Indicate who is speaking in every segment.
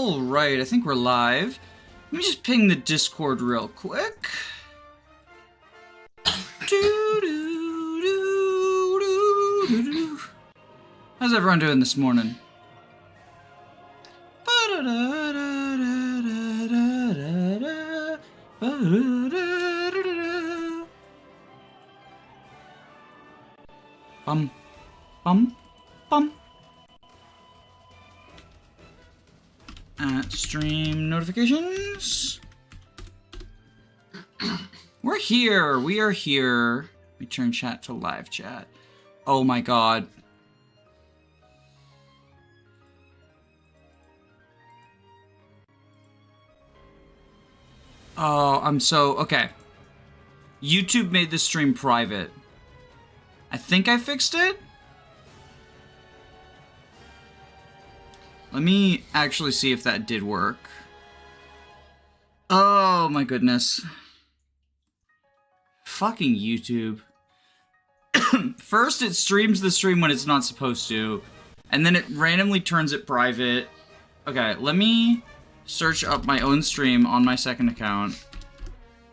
Speaker 1: Alright, I think we're live. Let me just ping the Discord real quick. How's everyone doing this morning? Bum, bum, bum. Stream notifications. We're here. We are here. We turn chat to live chat. Oh my god. Oh, I'm so... Okay. YouTube made this stream private. I think I fixed it? Let me actually see if that did work. Oh my goodness. Fucking YouTube. First it streams the stream when it's not supposed to, and then it randomly turns it private. Okay, let me search up my own stream on my second account.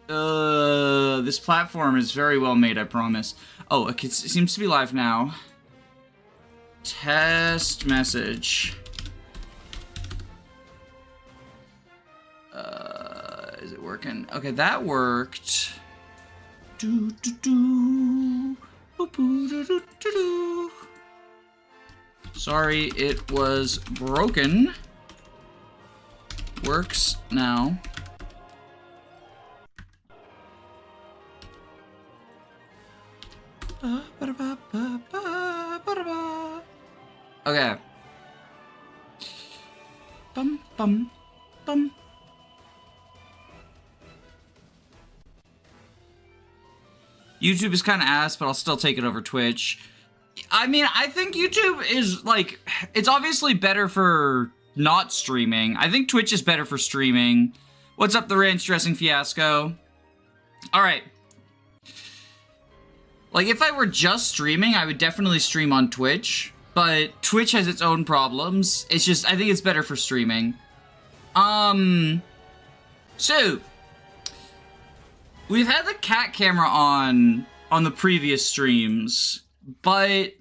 Speaker 1: This platform is very well made, I promise. Oh, it seems to be live now. Test message. Is it working? Okay, that worked. Do do do. Boop, boo, do, do, do, do. Sorry, it was broken. Works now. Okay. Bum bum bum. YouTube is kind of ass, but I'll still take it over Twitch. I mean, I think YouTube is, like, it's obviously better for not streaming. I think Twitch is better for streaming. What's up, the ranch dressing fiasco? Alright. Like, if I were just streaming, I would definitely stream on Twitch. But Twitch has its own problems. It's just, I think it's better for streaming. So... We've had the cat camera on the previous streams, but...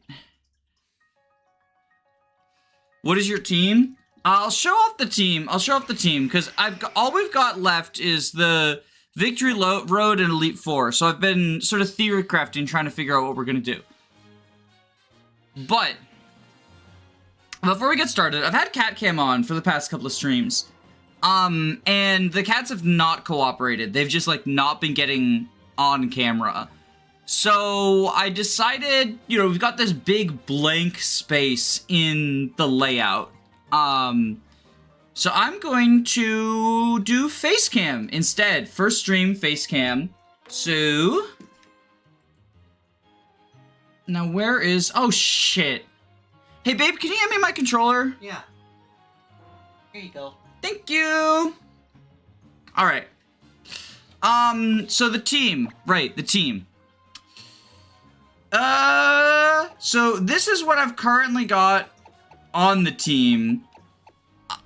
Speaker 1: What is your team? I'll show off the team. I'll show off the team, because all we've got left is the Victory Road and Elite Four, so I've been sort of theory crafting, trying to figure out what we're going to do. But, before we get started, I've had cat cam on for the past couple of streams. And the cats have not cooperated. They've just, like, not been getting on camera. So, I decided, you know, we've got this big blank space in the layout. So I'm going to do face cam instead. First stream, face cam. So... Now, where is... Oh, shit. Hey, babe, can you hand me my controller?
Speaker 2: Yeah. Here you go.
Speaker 1: Thank you! Alright. So the team. Right, the team. So this is what I've currently got on the team.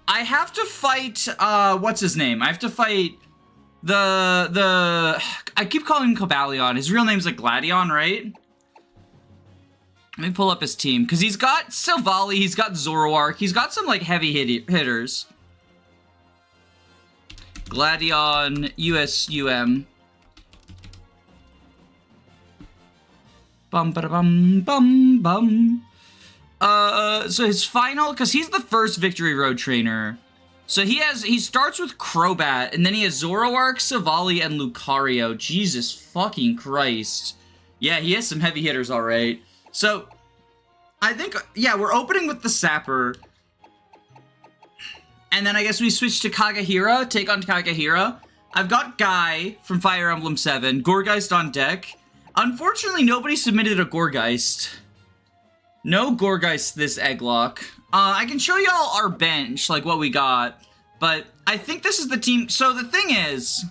Speaker 1: I have to fight, what's his name? I have to fight I keep calling him Cobalion. His real name's like Gladion, right? Let me pull up his team, because he's got Silvally, he's got Zoroark, he's got some, like, heavy hitters. Gladion, USUM. Bum ba bum bum bum. So his final, because he's the first Victory Road trainer. So he starts with Crobat, and then he has Zoroark, Silvally, and Lucario. Jesus fucking Christ. Yeah, he has some heavy hitters, alright. So, I think, yeah, we're opening with the Sapper. And then I guess we switch to Kagahira, take on Kagahira. I've got Guy from Fire Emblem 7, Gourgeist on deck. Unfortunately, nobody submitted a Gourgeist. No Gourgeist this Egglocke. I can show y'all our bench, like what we got. But I think this is the team. So the thing is,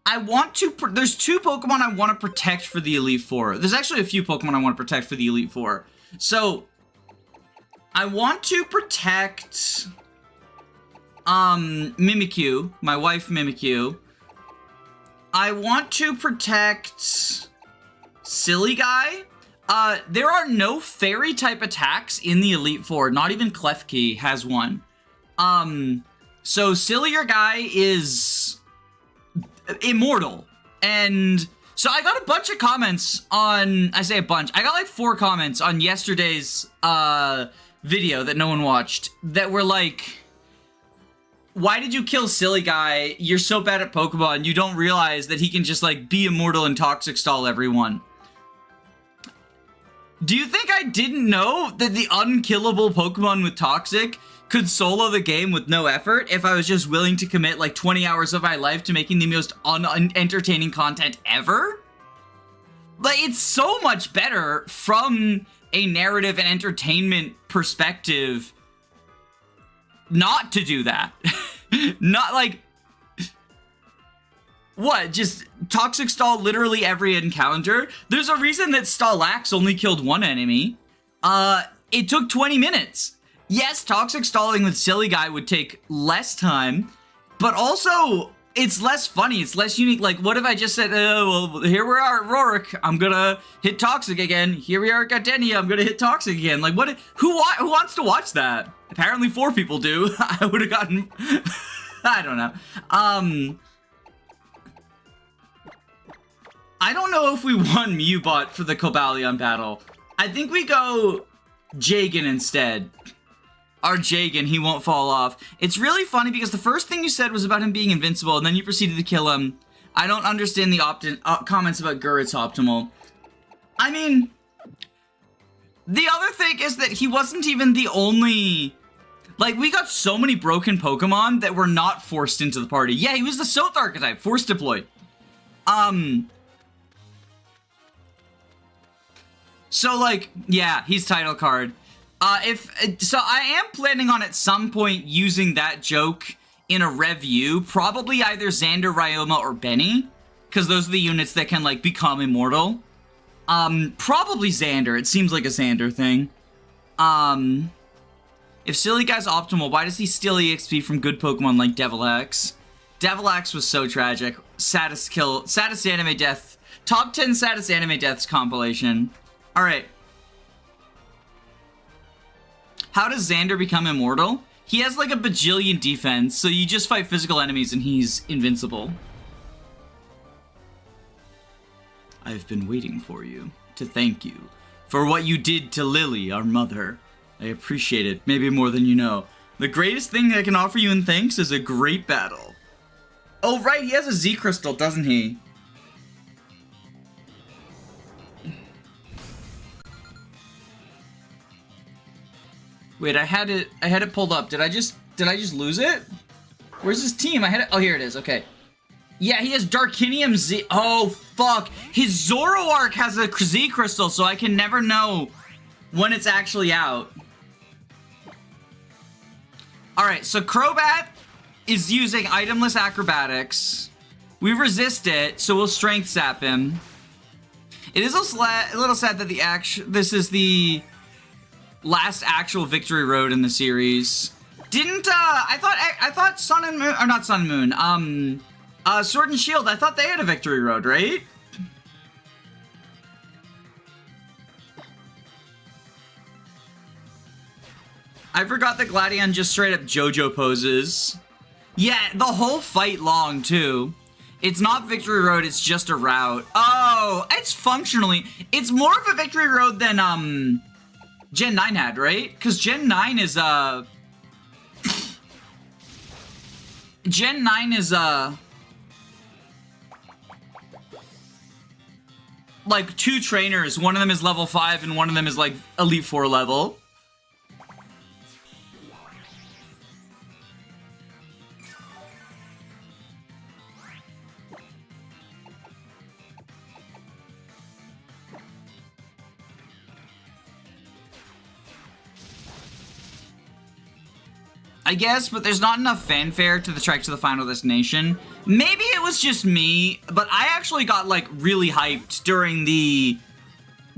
Speaker 1: I want to, there's two Pokemon I want to protect for the Elite Four. There's actually a few Pokemon I want to protect for the Elite Four. So, I want to protect Mimikyu, my wife Mimikyu. I want to protect Silly Guy. There are no fairy type attacks in the Elite Four. Not even Klefki has one. So Sillier Guy is immortal. And so I got a bunch of comments on, I say a bunch, I got like 4 comments on yesterday's video that no one watched that were like, why did you kill Silly Guy? You're so bad at Pokemon, you don't realize that he can just like be immortal and Toxic Stall everyone. Do you think I didn't know that the unkillable Pokemon with Toxic could solo the game with no effort if I was just willing to commit like 20 hours of my life to making the most unentertaining content ever? Like, it's so much better from a narrative and entertainment perspective not to do that. Not like... What, just Toxic Stall literally every encounter? There's a reason that Stallax only killed 1 enemy. It took 20 minutes. Yes, Toxic Stalling with Silly Guy would take less time, but also it's less funny, it's less unique. Like, what if I just said, well, here we are at Rorik, I'm gonna hit Toxic again. Here we are at Gardenia, I'm gonna hit Toxic again. Like, what? Who wants to watch that? Apparently 4 people do. I would have gotten... I don't know. I don't know if we won Mewbot for the Cobalion battle. I think we go Jagan instead. Our Jagan, he won't fall off. It's really funny because the first thing you said was about him being invincible, and then you proceeded to kill him. I don't understand the comments about Gurrit's optimal. I mean, the other thing is that he wasn't even the only... Like, we got so many broken Pokemon that were not forced into the party. Yeah, he was the Soth archetype, force deployed. So, like, yeah, he's title card. So I am planning on at some point using that joke in a review, probably either Xander, Ryoma, or Benny, because those are the units that can, like, become immortal. Probably Xander, it seems like a Xander thing. If Silly Guy's optimal, why does he steal EXP from good Pokemon like Devilax? Devilax was so tragic. Saddest kill, saddest anime death, top 10 saddest anime deaths compilation. Alright. How does Xander become immortal? He has like a bajillion defense, so you just fight physical enemies and he's invincible. I've been waiting for you, to thank you, for what you did to Lily, our mother. I appreciate it, maybe more than you know. The greatest thing I can offer you in thanks is a great battle. Oh right, he has a Z crystal, doesn't he? Wait, I had it pulled up. Did I just lose it? Where's his team? I had it. Oh, here it is. Okay. Yeah, he has Darkinium Z. Oh, fuck. His Zoroark has a Z crystal, so I can never know when it's actually out. Alright, so Crobat is using itemless acrobatics. We resist it, so we'll strength sap him. It is a little sad that this is the last actual victory road in the series. I thought Sun and Moon, or not Sun and Moon, Sword and Shield, I thought they had a victory road, right? I forgot that Gladion just straight up JoJo poses. Yeah, the whole fight long, too. It's not victory road, it's just a route. Oh, it's functionally, it's more of a victory road than, Gen 9 had, right? Because Gen 9 is, Gen 9 is, like, 2 trainers. One of them is level 5 and one of them is, like, Elite 4 level. I guess, but there's not enough fanfare to the trek to the final destination. Maybe it was just me, but I actually got, like, really hyped during the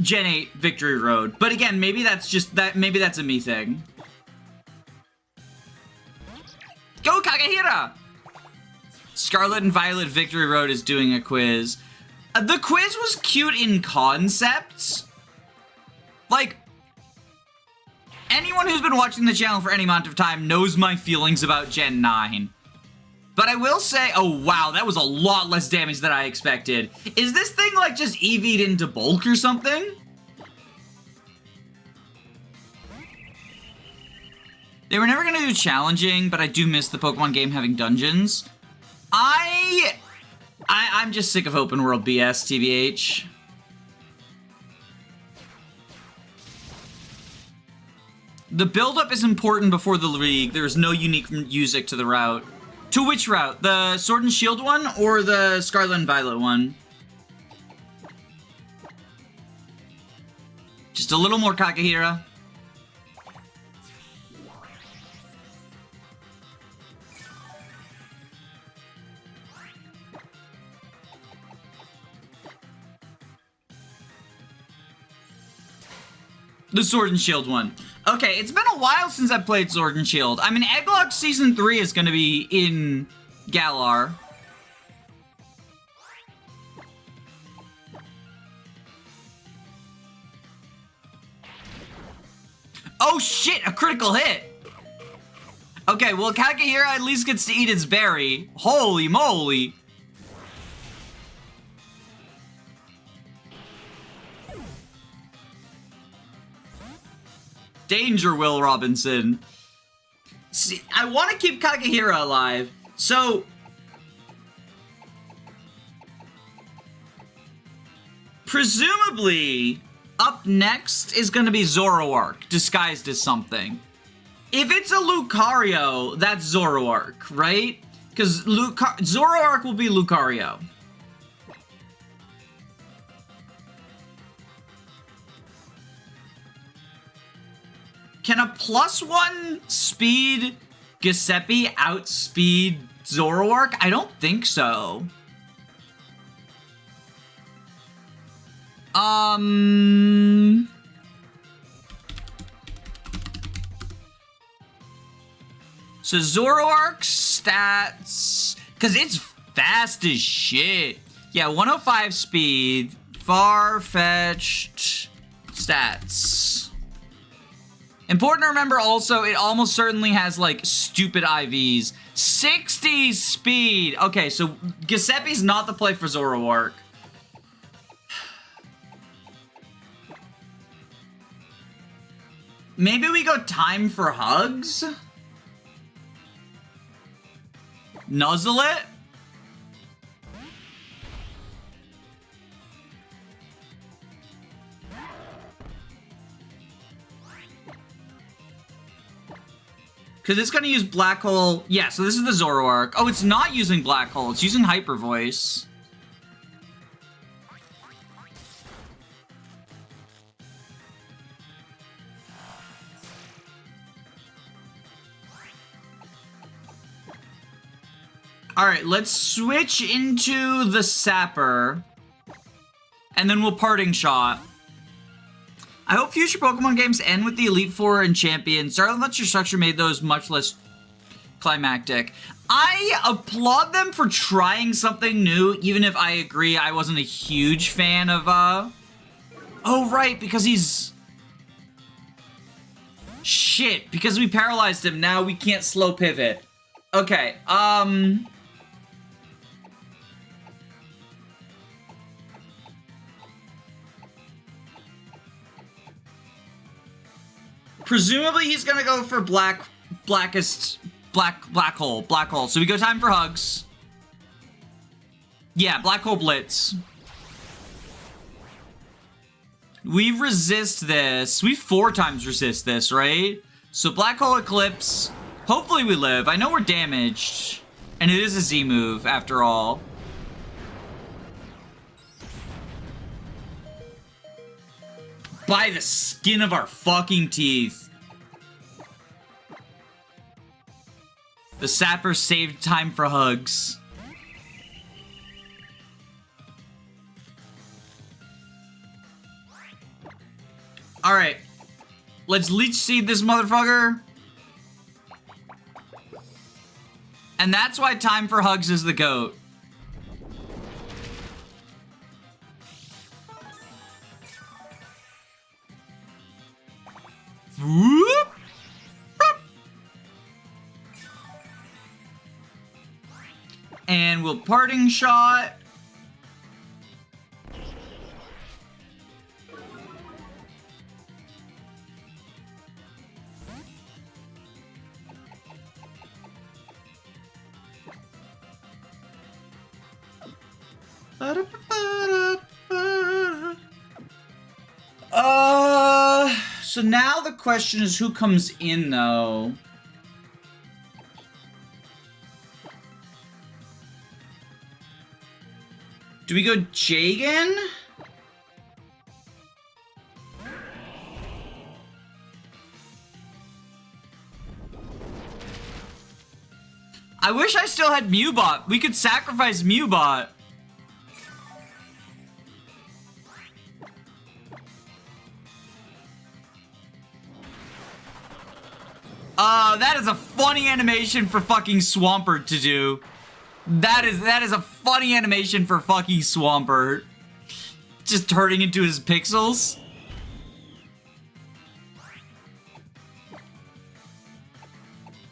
Speaker 1: Gen 8 Victory Road. But again, maybe that's just, maybe that's a me thing. Go, Kagehira! Scarlet and Violet Victory Road is doing a quiz. The quiz was cute in concept. Like, anyone who's been watching the channel for any amount of time knows my feelings about Gen 9. But I will say, oh wow, that was a lot less damage than I expected. Is this thing like just EV'd into bulk or something? They were never gonna do challenging, but I do miss the Pokemon game having dungeons. I'm just sick of open world BS, TBH. The build-up is important before the league. There is no unique music to the route. To which route? The Sword and Shield one or the Scarlet and Violet one? Just a little more Kakehira. The Sword and Shield one. Okay, it's been a while since I played Sword and Shield. I mean, Egglocke Season 3 is going to be in Galar. Oh shit, a critical hit! Okay, well, Kakehira at least gets to eat its berry. Holy moly! Danger, Will Robinson. See, I want to keep Kakehira alive, so... presumably, up next is going to be Zoroark, disguised as something. If it's a Lucario, that's Zoroark, right? Because Zoroark will be Lucario. Can a +1 speed Giuseppe outspeed Zoroark? I don't think so. So Zoroark stats, because it's fast as shit. Yeah, 105 speed, far-fetched stats. Important to remember also, it almost certainly has, like, stupid IVs. 60 speed! Okay, so Giuseppe's not the play for Zoroark. Maybe we go time for hugs? Nuzzle it? Because it's going to use Black Hole. Yeah, so this is the Zoroark. Oh, it's not using Black Hole. It's using Hyper Voice. Alright, let's switch into the Sapper. And then we'll Parting Shot. I hope future Pokemon games end with the Elite Four and Champion. Sorry that your structure made those much less climactic. I applaud them for trying something new, even if I agree I wasn't a huge fan of, Oh, right, because he's... Shit, because we paralyzed him, now we can't slow pivot. Okay, presumably he's gonna go for black hole. So we go time for hugs. Yeah, Black Hole Blitz. We resist this. We 4 times resist this, right? So Black Hole Eclipse. Hopefully we live. I know we're damaged. And it is a Z move, after all. By the skin of our fucking teeth. The Sapper saved time for hugs. Alright. Let's Leech Seed this motherfucker. And that's why Time for Hugs is the GOAT. Whoop. And we'll parting shot. So now the question is who comes in though? Do we go Jagan? I wish I still had Mewbot. We could sacrifice Mewbot. That is a funny animation for fucking Swampert to do. That is a funny animation for fucking Swampert. Just turning into his pixels.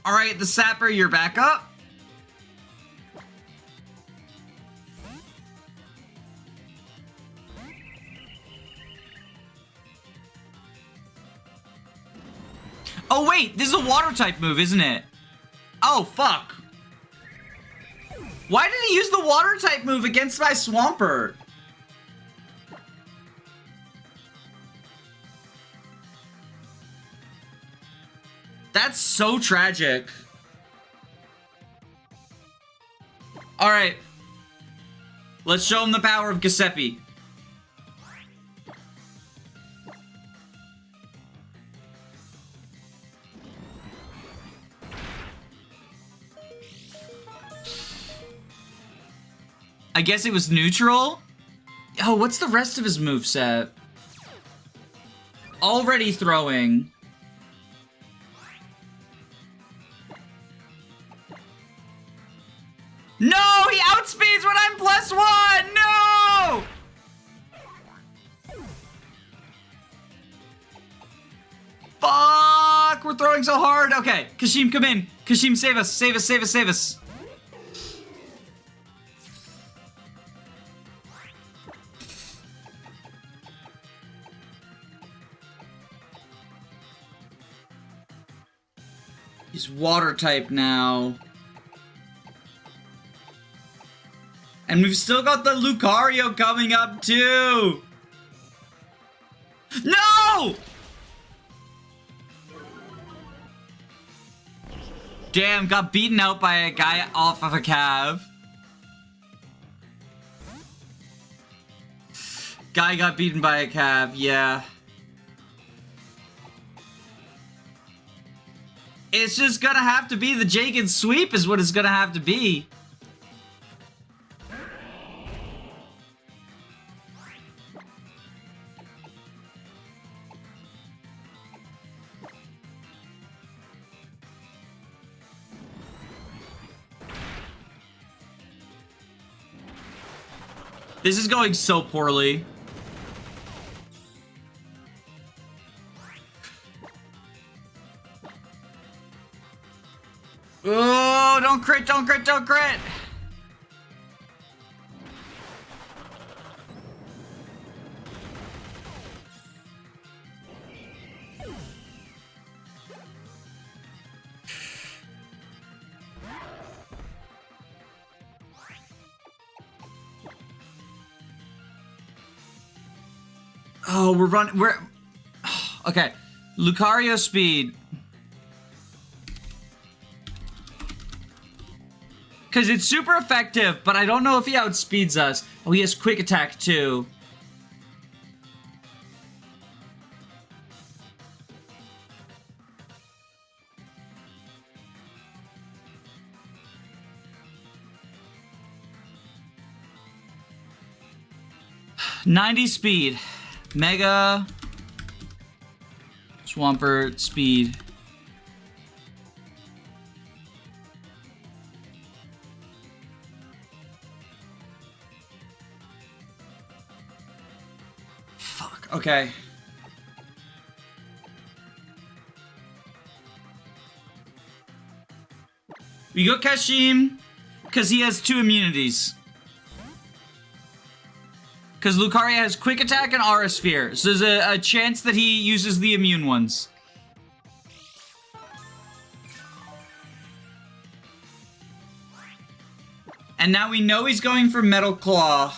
Speaker 1: Alright, the Sapper, you're back up. Oh wait, this is a water type move, isn't it? Oh fuck. Why did he use the water type move against my Swampert? That's so tragic. Alright. Let's show him the power of Giuseppe. I guess it was neutral? Oh, what's the rest of his moveset? Already throwing. No! He outspeeds when I'm +1! No! Fuck! We're throwing so hard. Okay, Kashim, come in. Kashim, save us. Save us, save us, save us. He's water type now. And we've still got the Lucario coming up too. No! Damn, got beaten out by a guy off of a cav. Guy got beaten by a cav, yeah. It's just gonna have to be the Jagan sweep is what it's gonna have to be. This is going so poorly. Oh, don't crit, don't crit, don't crit! Oh, we're okay. Lucario speed. Because it's super effective, but I don't know if he outspeeds us. Oh, he has quick attack too. .90 speed. Mega. Swampert speed. Okay. We go Kashim, because he has 2 immunities. Because Lucario has Quick Attack and Aura Sphere, so there's a chance that he uses the immune ones. And now we know he's going for Metal Claw.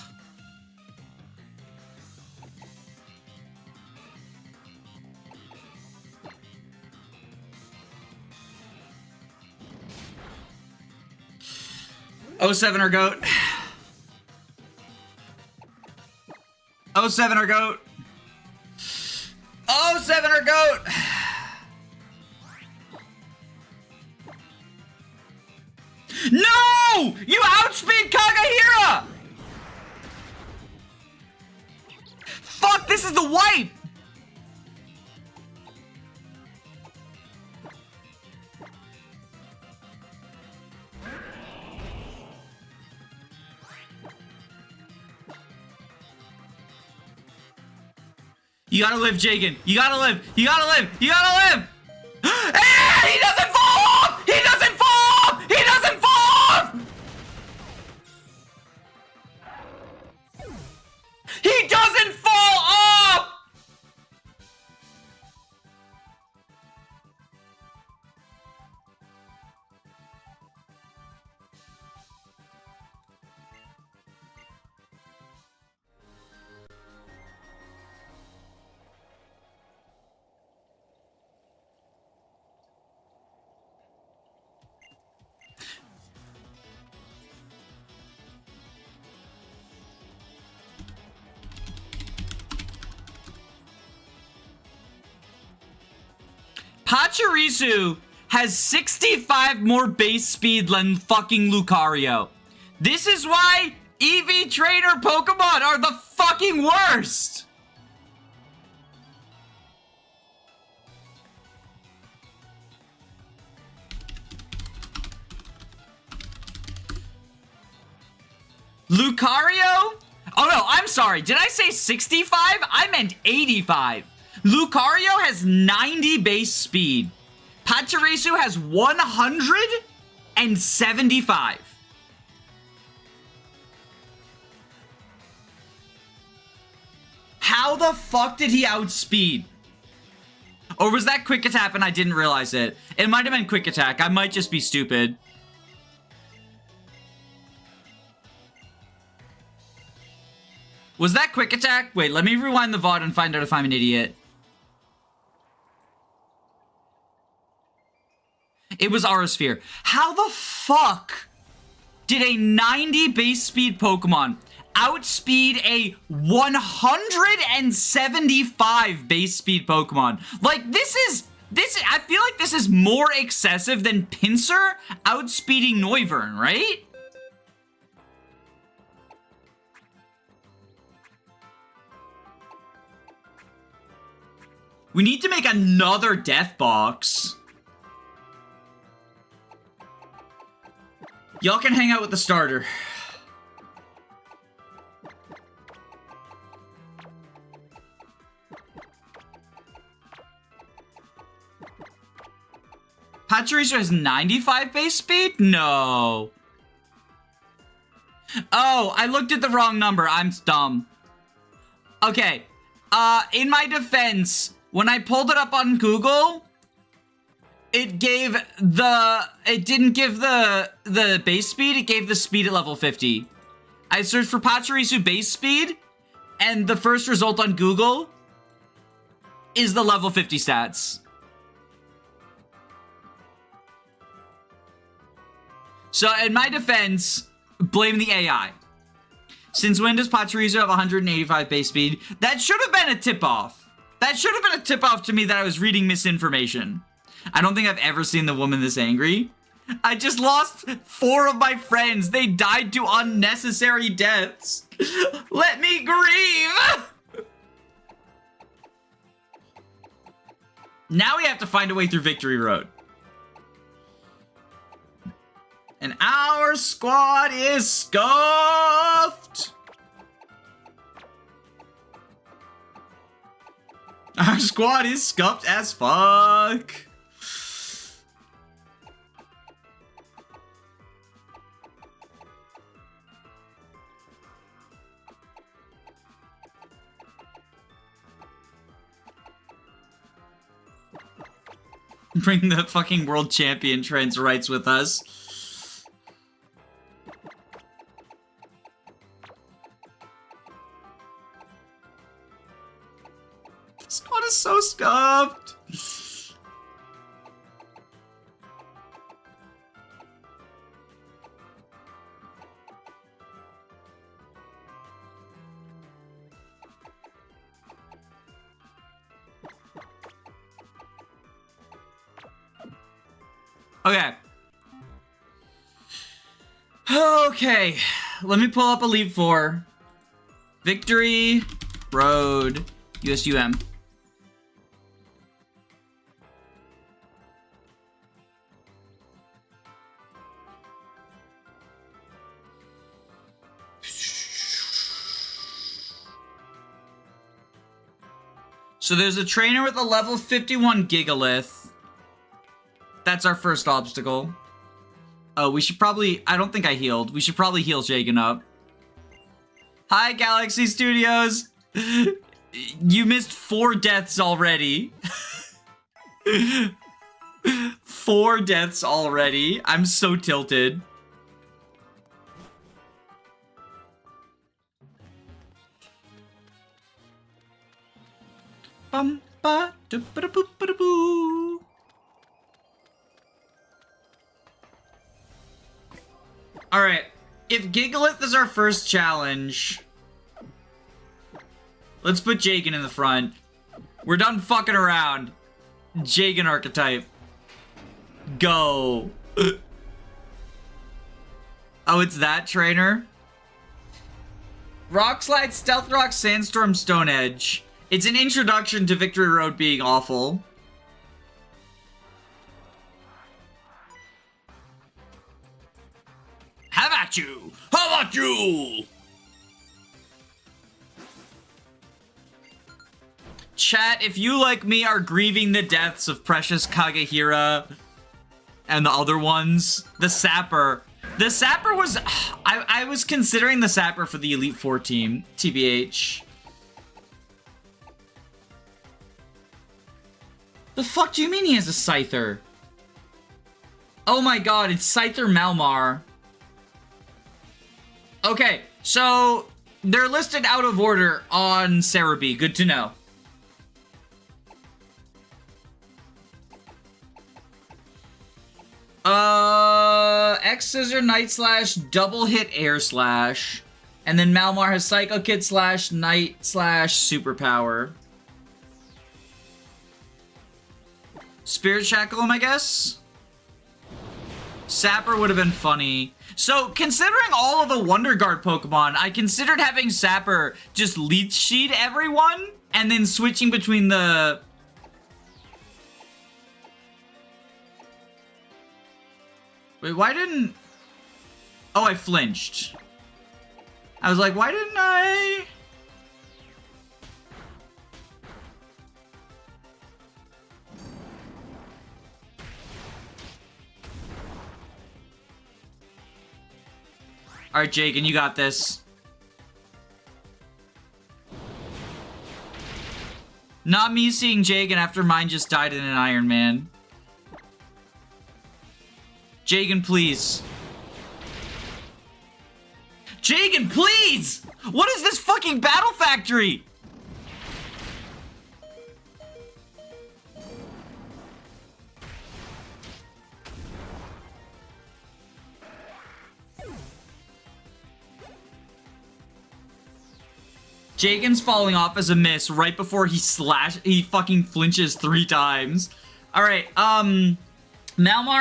Speaker 1: Oh, 7 or goat. Oh, 7 or goat. Oh, 7 or goat. No! You outspeed Kagahira! Fuck, this is the wipe! You gotta live, Jagan. You gotta live. You gotta live. You gotta live. Hey, he doesn't fall off! He doesn't fall off! He doesn't fall off! He doesn't fall off! Pachirisu has 65 more base speed than fucking Lucario. This is why EV trainer Pokemon are the fucking worst! Lucario? Oh no, I'm sorry. Did I say 65? I meant 85. Lucario has 90 base speed. Pachirisu has 175. How the fuck did he outspeed? Or was that Quick Attack and I didn't realize it? It might have been Quick Attack. I might just be stupid. Was that Quick Attack? Wait, let me rewind the VOD and find out if I'm an idiot. It was Aura Sphere. How the fuck did a 90 base speed Pokemon outspeed a 175 base speed Pokemon? Like, I feel like this is more excessive than Pinsir outspeeding Noivern, right? We need to make another death box. Y'all can hang out with the starter. Pachirisu has 95 base speed? No. Oh, I looked at the wrong number. I'm dumb. Okay. In my defense, when I pulled it up on Google, it didn't give the base speed, it gave the speed at level 50. I searched for Pachirisu base speed, and the first result on Google is the level 50 stats. So in my defense, blame the AI. Since when does Pachirisu have 185 base speed? That should have been a tip-off. That should have been a tip-off to me that I was reading misinformation. I don't think I've ever seen the woman this angry. I just lost 4 of my friends. They died to unnecessary deaths. Let me grieve! Now we have to find a way through Victory Road. And our squad is scuffed! Our squad is scuffed as fuck. Bring the fucking world champion trans rights with us. This squad is so scuffed. Okay. Okay. Let me pull up Elite Four. Victory Road USUM. So there's a trainer with a level 51 Gigalith. That's our first obstacle. Oh, we should probably... I don't think I healed. We should probably heal Jagan up. Hi, Galaxy Studios! You missed 4 deaths already. 4 deaths already. I'm so tilted. Bum ba da ba da boo ba da boo. Alright, if Gigalith is our first challenge, let's put Jagan in the front. We're done fucking around. Jagan archetype. Go. Oh, it's that trainer? Rock Slide, Stealth Rock, Sandstorm, Stone Edge. It's an introduction to Victory Road being awful. How about you? How about you? Chat, if you, like me, are grieving the deaths of Precious Kagehira and the other ones, the Sapper. The Sapper was... I was considering the Sapper for the Elite Four team, TBH. The fuck do you mean he has a Scyther? Oh my god, it's Scyther Malmar. Okay, so they're listed out of order on Cerebi. Good to know. X Scissor, Night Slash, double hit Air Slash. And then Malmar has Psycho Kid Slash, Night Slash, Superpower. Spirit Shackle him, I guess? Sapper would have been funny. So, considering all of the Wonder Guard Pokemon, I considered having Sapper just Leech Seed everyone, and then switching between the... Wait, why didn't... Oh, I flinched. I was like, why didn't I... Alright, Jagan, you got this. Not me seeing Jagan after mine just died in an Iron Man. Jagan, please. Jagan, please! What is this fucking Battle Factory? Jagan's falling off as a miss right before he fucking flinches 3 times. Alright, Malmar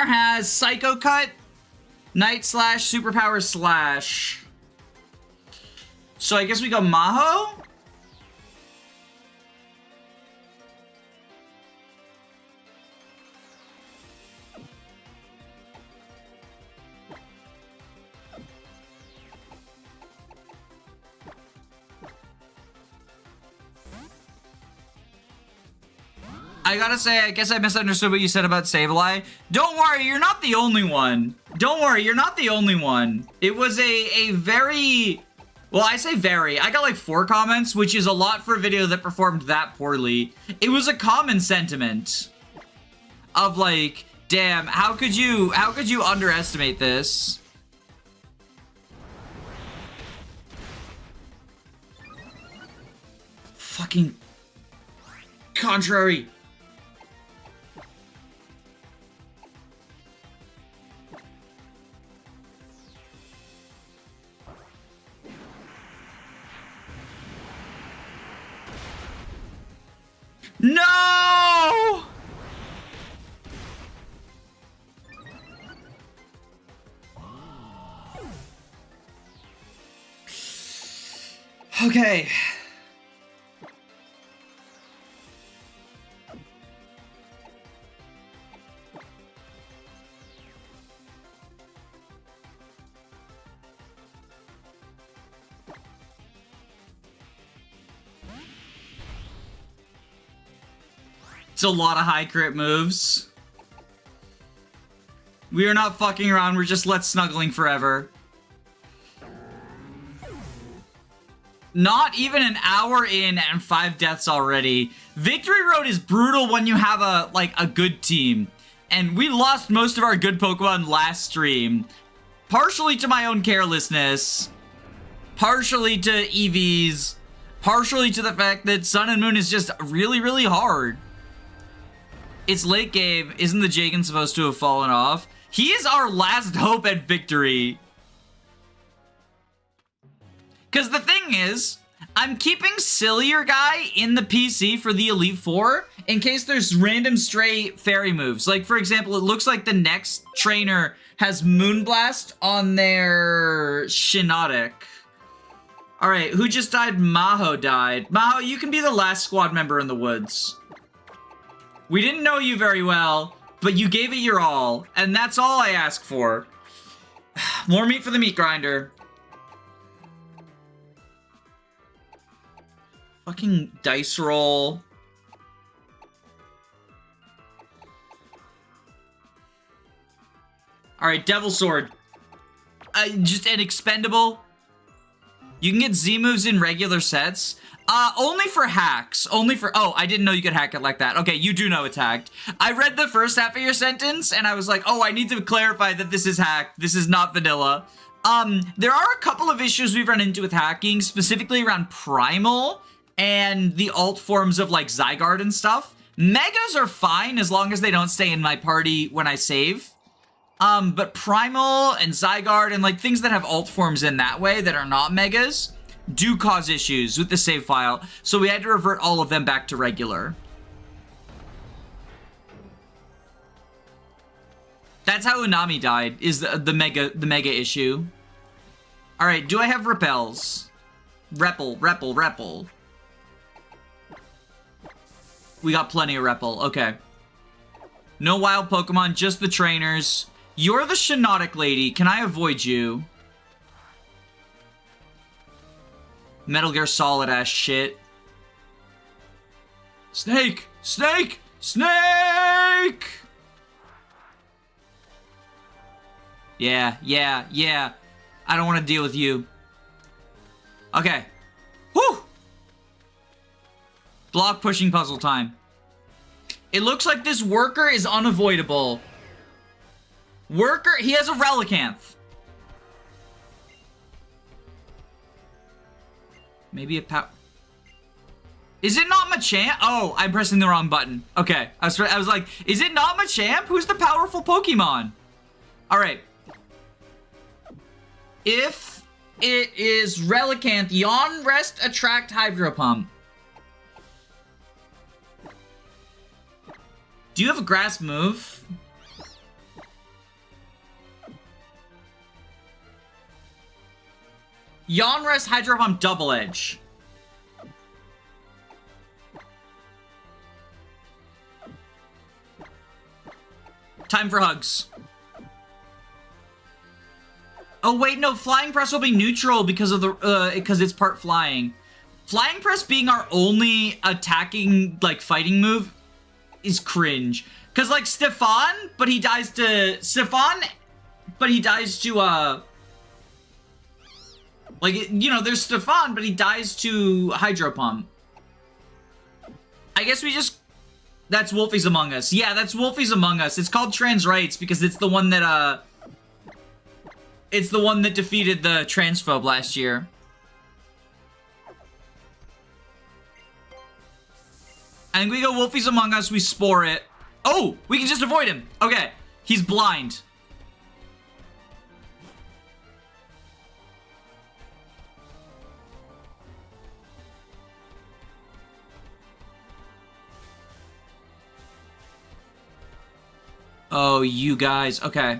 Speaker 1: has Psycho Cut, Night Slash, Superpower Slash. So I guess we go Maho? I gotta say, I guess I misunderstood what you said about Sableye. Don't worry, you're not the only one. Don't worry, you're not the only one. It was a very... Well, I say very. I got like 4 comments, which is a lot for a video that performed that poorly. It was a common sentiment of like, damn, how could you underestimate this? Fucking contrary. No! Okay. It's a lot of high crit moves. We are not fucking around, we're just let's snuggling forever. Not even an hour in and 5 deaths already. Victory Road is brutal when you have a good team. And we lost most of our good Pokemon last stream. Partially to my own carelessness. Partially to EVs. Partially to the fact that Sun and Moon is just really, really hard. It's late game. Isn't the Jagan supposed to have fallen off? He is our last hope at victory. Because the thing is, I'm keeping Sillier Guy in the PC for the Elite Four in case there's random stray fairy moves. Like, for example, it looks like the next trainer has Moonblast on their Shiinotic. Alright, who just died? Maho died. Maho, you can be the last squad member in the woods. We didn't know you very well, but you gave it your all, and that's all I ask for. More meat for the meat grinder. Fucking dice roll. Alright, Devil Sword. Just an expendable. You can get Z moves in regular sets. Only for hacks. Only for... Oh, I didn't know you could hack it like that. Okay, you do know it's hacked. I read the first half of your sentence, and I was like, oh, I need to clarify that this is hacked. This is not vanilla. There are a couple of issues we've run into with hacking, specifically around Primal and the alt forms of, like, Zygarde and stuff. Megas are fine as long as they don't stay in my party when I save. But Primal and Zygarde and, like, things that have alt forms in that way that are not Megas do cause issues with the save file, so we had to revert all of them back to regular. That's how Unami died, is the mega issue. Alright, do I have repels? Repel. We got plenty of repel, okay. No wild Pokemon, just the trainers. You're the Shiinotic lady, can I avoid you? Metal Gear Solid ass shit. Snake! Snake! Snake! Yeah. I don't want to deal with you. Okay. Whew! Block pushing puzzle time. It looks like this worker is unavoidable. Worker, he has a Relicanth. Maybe a pow... Is it not Machamp? Oh, I'm pressing the wrong button. Okay, I was like, is it not Machamp? Who's the powerful Pokemon? Alright. If it is Relicanth, Yawn, Rest, Attract, Hydro Pump. Do you have a grass move? Yawn, Rest, Hydro Pump, Double Edge. Time for hugs. Oh wait, no, Flying Press will be neutral because of the because it's part flying. Flying Press being our only attacking, like, fighting move is cringe. Cause like Stefan, but he dies to like, you know, there's Stefan, but he dies to Hydro Pump. I guess we just... That's Wolfie's Among Us. Yeah, that's Wolfie's Among Us. It's called Trans Rights because it's the one that, it's the one that defeated the transphobe last year. I think we go Wolfie's Among Us, we spore it. Oh, we can just avoid him. Okay, he's blind. Oh, you guys. Okay.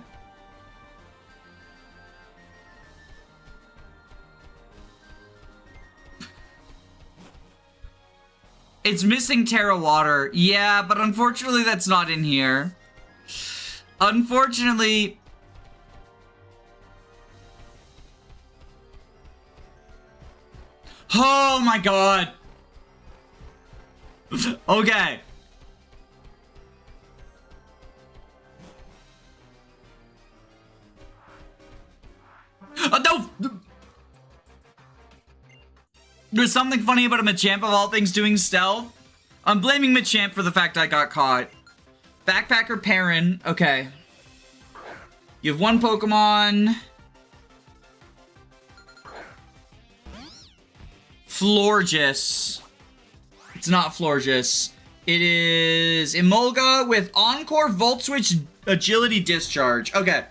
Speaker 1: It's missing Terra Water. Yeah, but unfortunately that's not in here. Unfortunately... Oh my god. Okay. No! There's something funny about a Machamp of all things doing stealth. I'm blaming Machamp for the fact I got caught. Backpacker Perrin. Okay. You have one Pokemon. Florges. It's not Florges. It is Emolga with Encore, Volt Switch, Agility Discharge. Okay.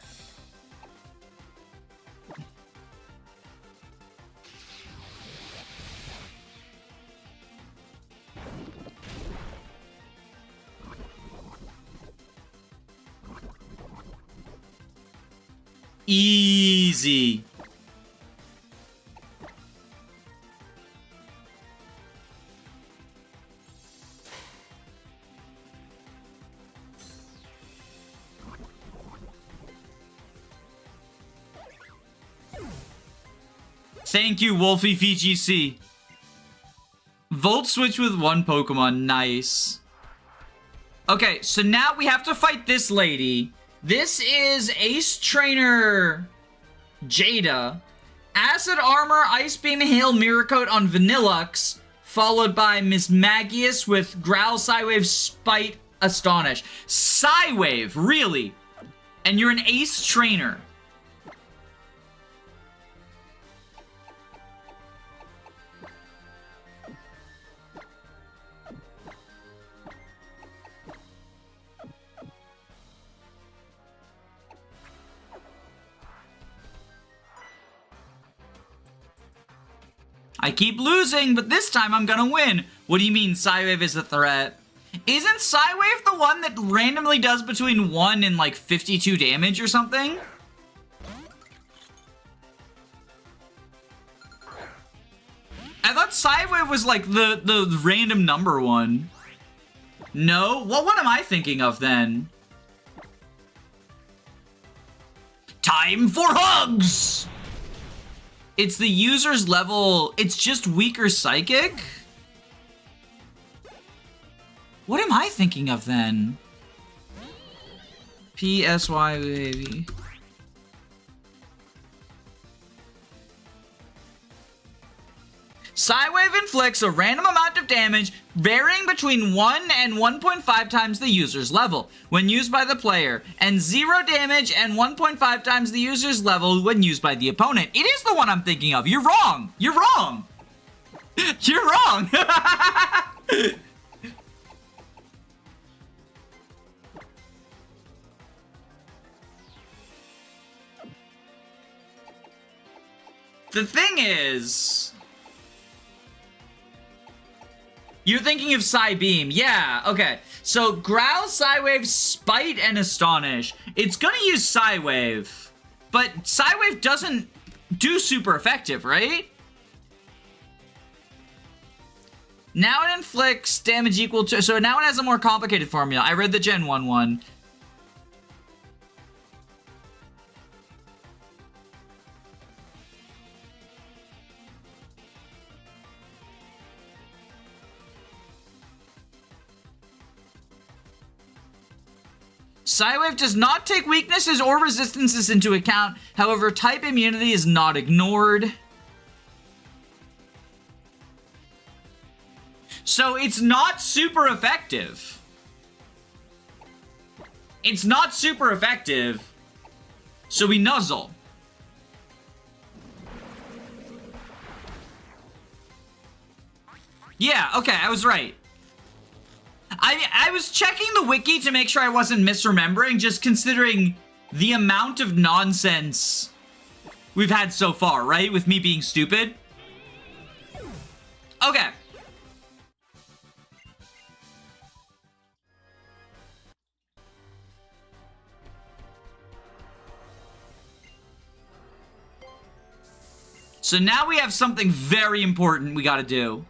Speaker 1: Easy. Thank you, Wolfie VGC. Volt Switch with one Pokemon. Nice. Okay, so now we have to fight this lady. This is Ace Trainer Jada. Acid Armor, Ice Beam, Hail, Mirror Coat on Vanillux, followed by Miss Magius with Growl, Psywave, Spite, Astonish. Psywave, really? And you're an Ace Trainer. I keep losing, but this time I'm gonna win. What do you mean Psywave is a threat? Isn't Psywave the one that randomly does between 1 and like 52 damage or something? I thought Psywave was like the random number one. No? What one am I thinking of then? Time for hugs! It's the user's level, it's just weaker psychic? What am I thinking of then? PSY baby. Psywave inflicts a random amount of damage varying between 1 and 1.5 times the user's level when used by the player, and 0 damage and 1.5 times the user's level when used by the opponent. It is the one I'm thinking of. You're wrong. You're wrong. You're wrong. The thing is... You're thinking of Psybeam. Yeah, okay. So, Growl, Psywave, Spite, and Astonish. It's gonna use Psywave. But Psywave doesn't do super effective, right? Now it inflicts damage equal to... So now it has a more complicated formula. I read the Gen 1 one. Psywave does not take weaknesses or resistances into account. However, type immunity is not ignored. So it's not super effective. It's not super effective. So we nuzzle. Yeah, okay, I was right. I was checking the wiki to make sure I wasn't misremembering, just considering the amount of nonsense we've had so far, right? With me being stupid. Okay. So now we have something very important we gotta do.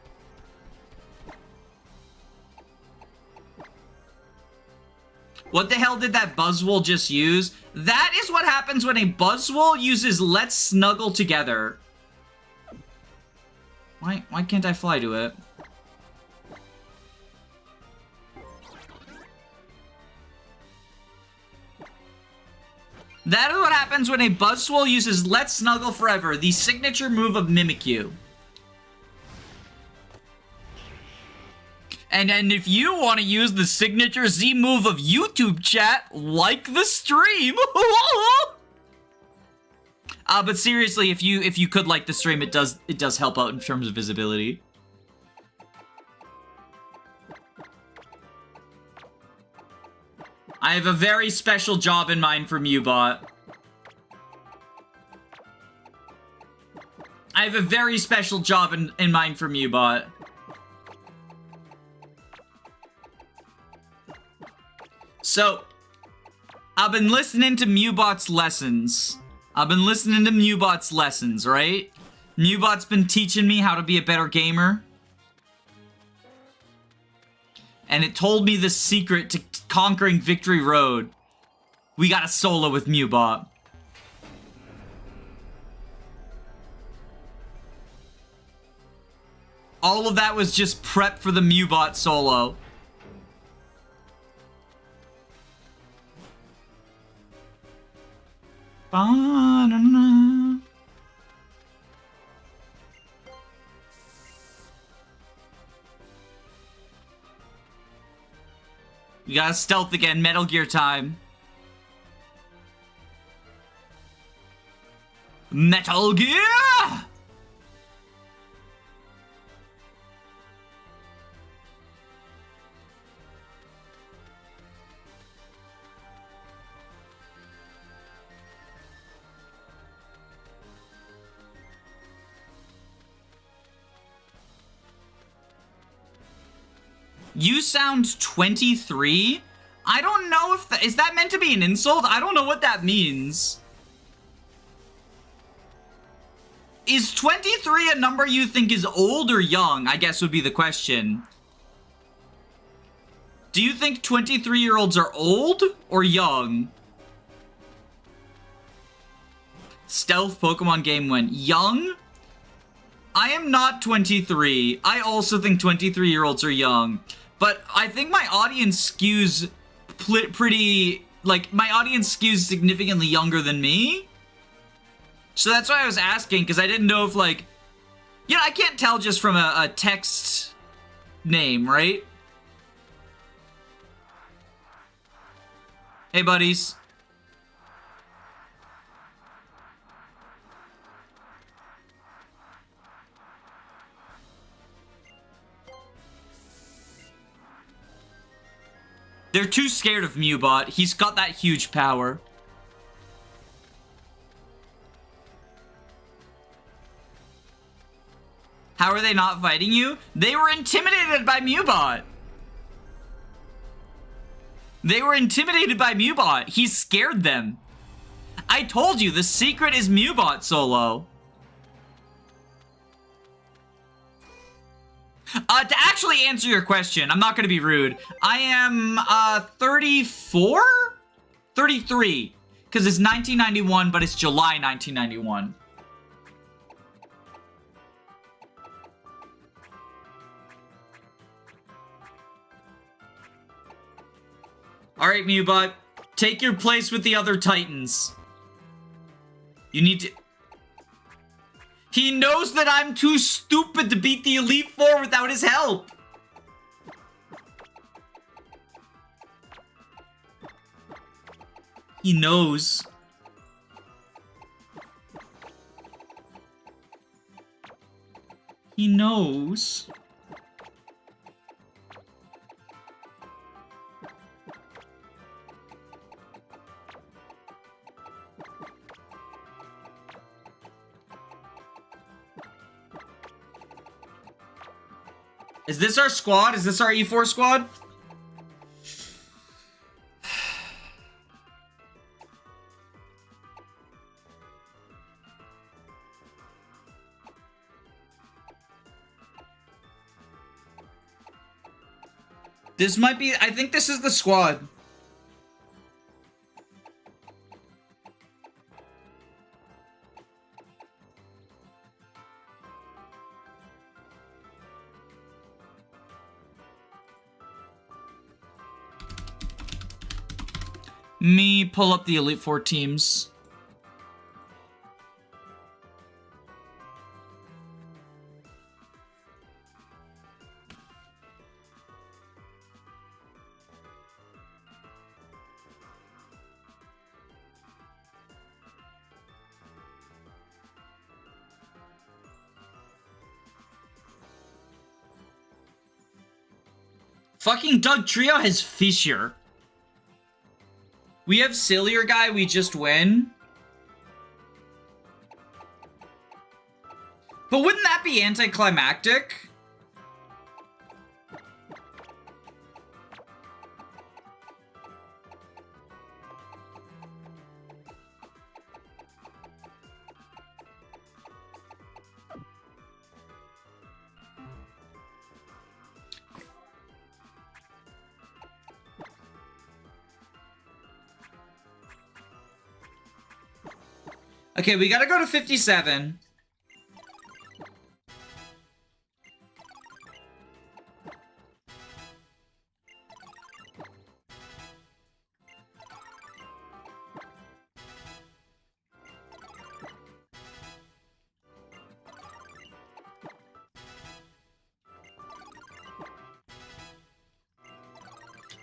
Speaker 1: What the hell did that Buzzwole just use? That is what happens when a Buzzwole uses Let's Snuggle Together. Why can't I fly to it? That is what happens when a Buzzwole uses Let's Snuggle Forever, the signature move of Mimikyu. And if you want to use the signature Z move of YouTube chat, like the stream. But seriously, if you could like the stream, it does help out in terms of visibility. I have a very special job in mind for Mewbot. I have a very special job in mind for Mewbot. So, I've been listening to Mewbot's lessons. Right? Mewbot's been teaching me how to be a better gamer. And it told me the secret to conquering Victory Road. We got a solo with Mewbot. All of that was just prep for the Mewbot solo. Ba-na-na. You gotta stealth again, Metal Gear time. Metal Gear! You sound 23? I don't know if is that meant to be an insult? I don't know what that means. Is 23 a number you think is old or young? I guess would be the question. Do you think 23-year-olds are old or young? Stealth Pokemon game went young? I am not 23. I also think 23-year-olds are young. But I think my audience skews pretty... Like, my audience skews significantly younger than me. So that's why I was asking, because I didn't know if, like... You know, I can't tell just from a text name, right? Hey, buddies. They're too scared of Mewbot. He's got that huge power. How are they not fighting you? They were intimidated by Mewbot. They were intimidated by Mewbot. He scared them. I told you, the secret is Mewbot solo. To actually answer your question, I'm not going to be rude. I am 34? 33. Because it's 1991, but it's July 1991. Alright, Mewbot. Take your place with the other Titans. You need to... He knows that I'm too stupid to beat the Elite Four without his help. He knows. He knows. Is this our squad? Is this our E4 squad? This might be... I think this is the squad. Me pull up the Elite Four teams. Fucking Doug Trio has Fissure. We have Sillier Guy, we just win. But wouldn't that be anticlimactic? Okay, we gotta go to 57.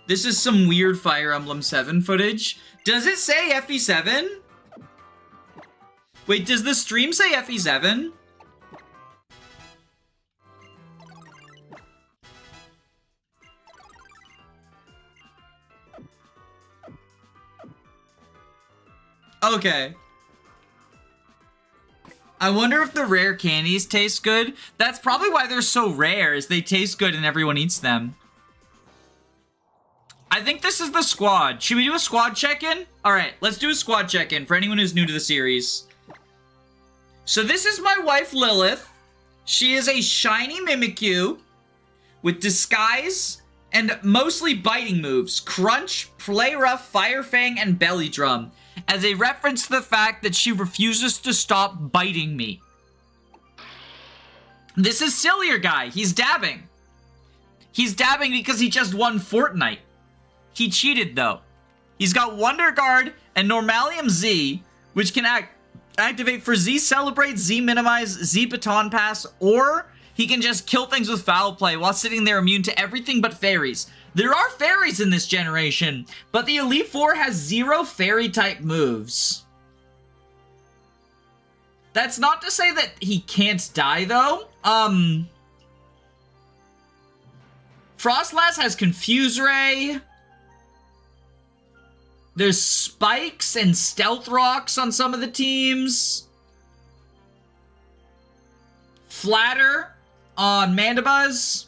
Speaker 1: This is some weird Fire Emblem 7 footage. Does it say FE7? Wait, does the stream say FE7? Okay. I wonder if the rare candies taste good. That's probably why they're so rare, is they taste good and everyone eats them. I think this is the squad. Should we do a squad check-in? Alright, let's do a squad check-in for anyone who's new to the series. So this is my wife, Lilith. She is a shiny Mimikyu with Disguise and mostly biting moves. Crunch, Play Rough, Fire Fang, and Belly Drum. As a reference to the fact that she refuses to stop biting me. This is Sillier Guy. He's dabbing. He's dabbing because he just won Fortnite. He cheated, though. He's got Wonder Guard and Normalium Z, which can activate for Z Celebrate, Z Minimize, Z Baton Pass, or he can just kill things with Foul Play while sitting there immune to everything but fairies. There are fairies in this generation, but the Elite Four has 0 fairy-type moves. That's not to say that he can't die, though. Frostlass has Confuse Ray. There's Spikes and Stealth Rocks on some of the teams. Flatter on Mandibuzz.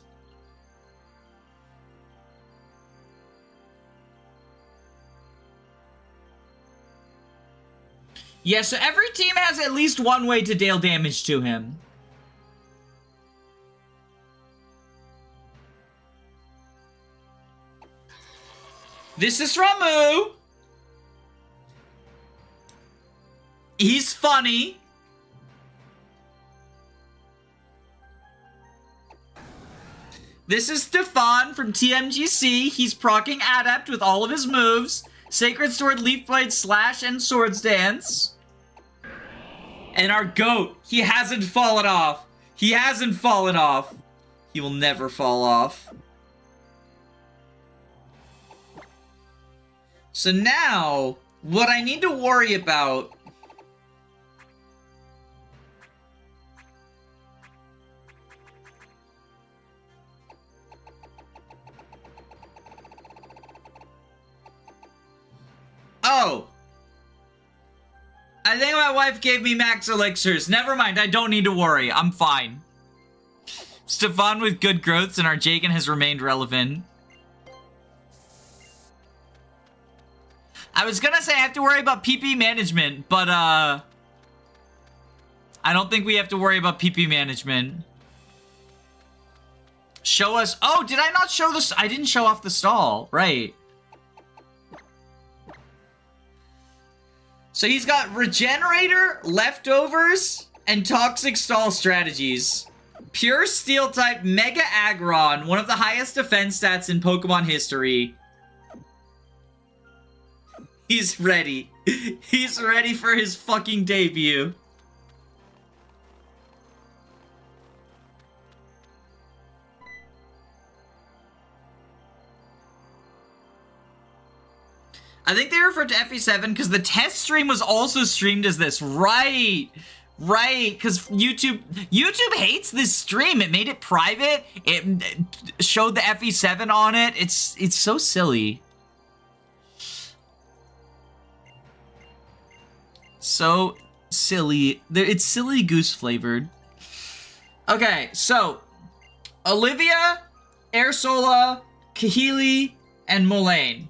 Speaker 1: Yeah, so every team has at least one way to deal damage to him. This is Ramu. He's funny. This is Stefan from TMGC. He's proccing Adept with all of his moves. Sacred Sword, Leaf Blade, Slash, and Swords Dance. And our GOAT, he hasn't fallen off. He hasn't fallen off. He will never fall off. So now, what I need to worry about... Oh! I think my wife gave me max elixirs. Never mind, I don't need to worry. I'm fine. Stefan with good growths and our Jagan has remained relevant. I was gonna say I have to worry about PP management, but I don't think we have to worry about PP management. Show us... Oh, did I not show this? I didn't show off the stall. Right. So he's got Regenerator, Leftovers, and Toxic Stall strategies. Pure Steel type Mega Aggron, one of the highest defense stats in Pokemon history. He's ready. He's ready for his fucking debut. I think they referred to FE7 because the test stream was also streamed as this. Right. Right, because YouTube hates this stream. It made it private. It showed the FE7 on it. It's so silly. So silly. It's silly goose flavored. Okay, so Olivia, Airsola, Kahili, and Mullane.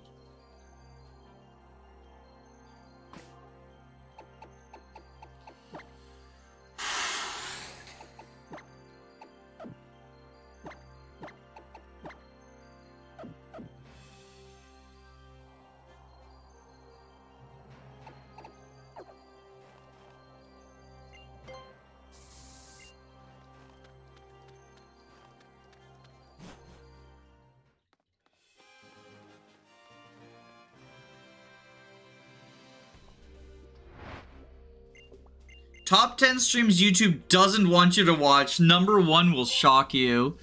Speaker 1: Top 10 streams YouTube doesn't want you to watch. Number 1 will shock you.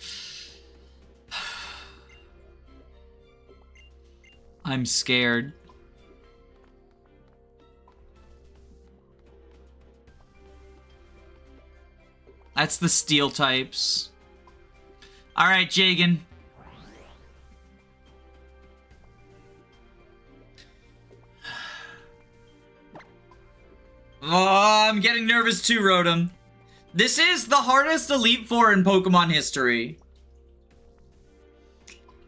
Speaker 1: I'm scared. That's the steel types. Alright, Jagan. Oh, I'm getting nervous too, Rotom. This is the hardest Elite Four in Pokemon history.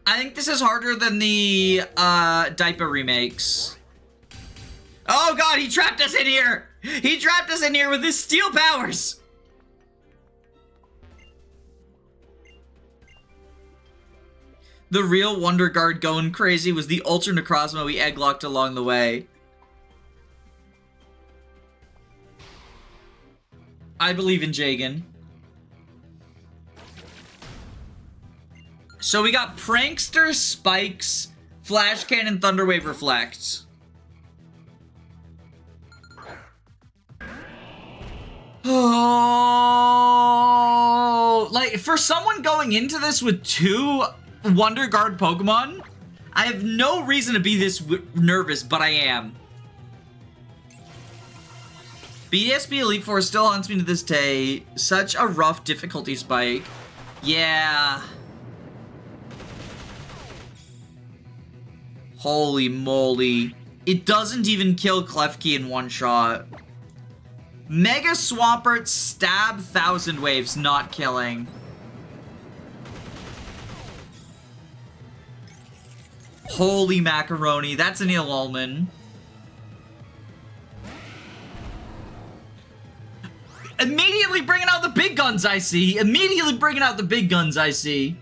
Speaker 1: I think this is harder than the Diaper remakes. Oh god, he trapped us in here! He trapped us in here with his steel powers! The real Wonder Guard going crazy was the Ultra Necrozma we Egglocked along the way. I believe in Jagan. So we got Prankster, Spikes, Flash Cannon, Thunder Wave, Reflect. Oh, like for someone going into this with 2 Wonder Guard Pokemon, I have no reason to be this nervous, but I am. BSB Elite Four still haunts me to this day. Such a rough difficulty spike. Yeah. Holy moly. It doesn't even kill Klefki in one shot. Mega Swampert, stab, 1000 waves, not killing. Holy macaroni, that's an Alolan. Immediately bringing out the big guns, I see. Immediately bringing out the big guns, I see.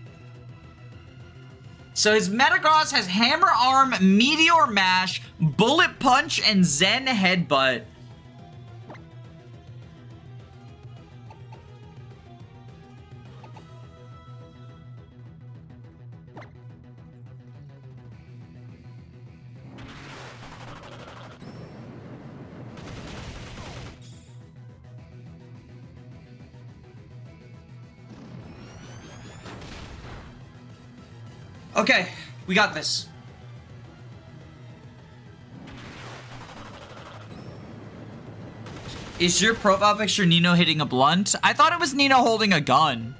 Speaker 1: So his Metagross has Hammer Arm, Meteor Mash, Bullet Punch, and Zen Headbutt. Okay, we got this. Is your profile picture Nino hitting a blunt? I thought it was Nino holding a gun.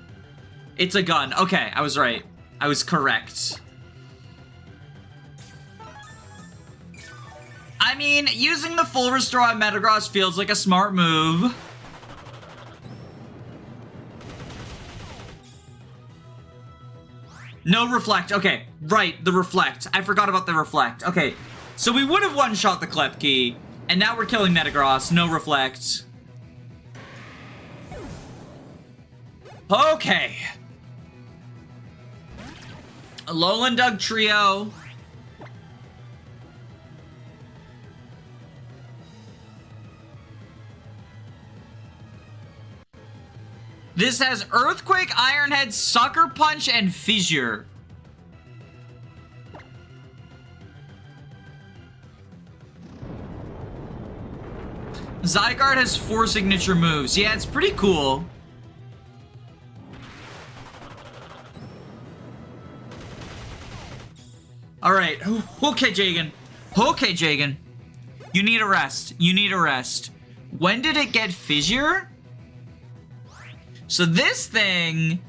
Speaker 1: It's a gun. Okay, I was right. I was correct. I mean, using the full restore on Metagross feels like a smart move. No reflect. Okay, right, the reflect. I forgot about the reflect. Okay, so we would have one-shot the Klepki, and now we're killing Metagross. No reflect. Okay. Alolan Doug Trio. This has Earthquake, Iron Head, Sucker Punch, and Fissure. Zygarde has 4 signature moves. Yeah, it's pretty cool. Alright. Okay, Jagan. Okay, Jagan. You need a rest. You need a rest. When did it get Fissure? So this thing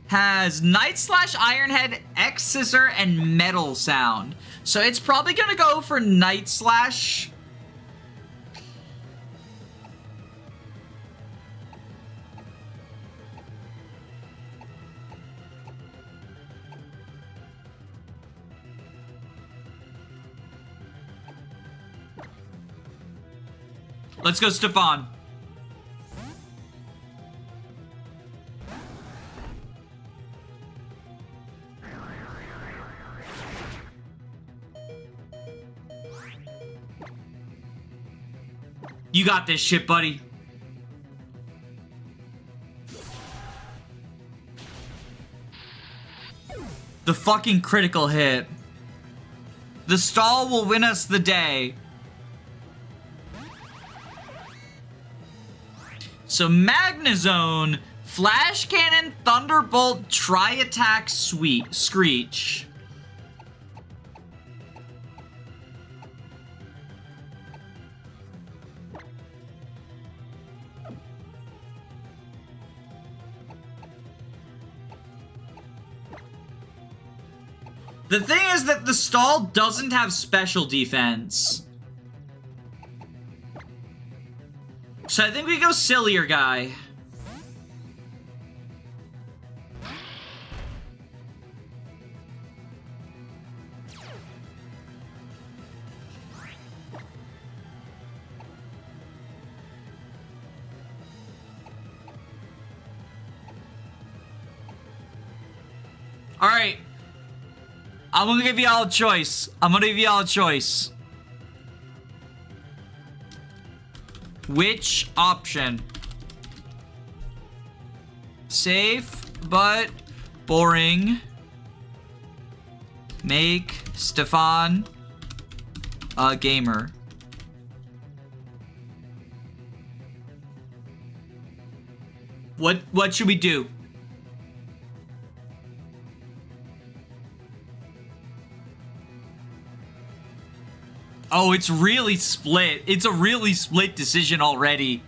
Speaker 1: has Night Slash, Iron Head, X Scissor, and Metal Sound. So it's probably gonna go for Night Slash. Let's go, Stefan. You got this shit, buddy. The fucking critical hit. The stall will win us the day. So Magnezone, Flash Cannon, Thunderbolt, Tri-Attack, Screech. The thing is that the stall doesn't have special defense. So I think we go sillier guy. All right. I'm gonna give you all a choice. I'm gonna give you all a choice. Which option? Safe, but boring. Make Stefan a gamer. What should we do? Oh, it's really split. It's a really split decision already.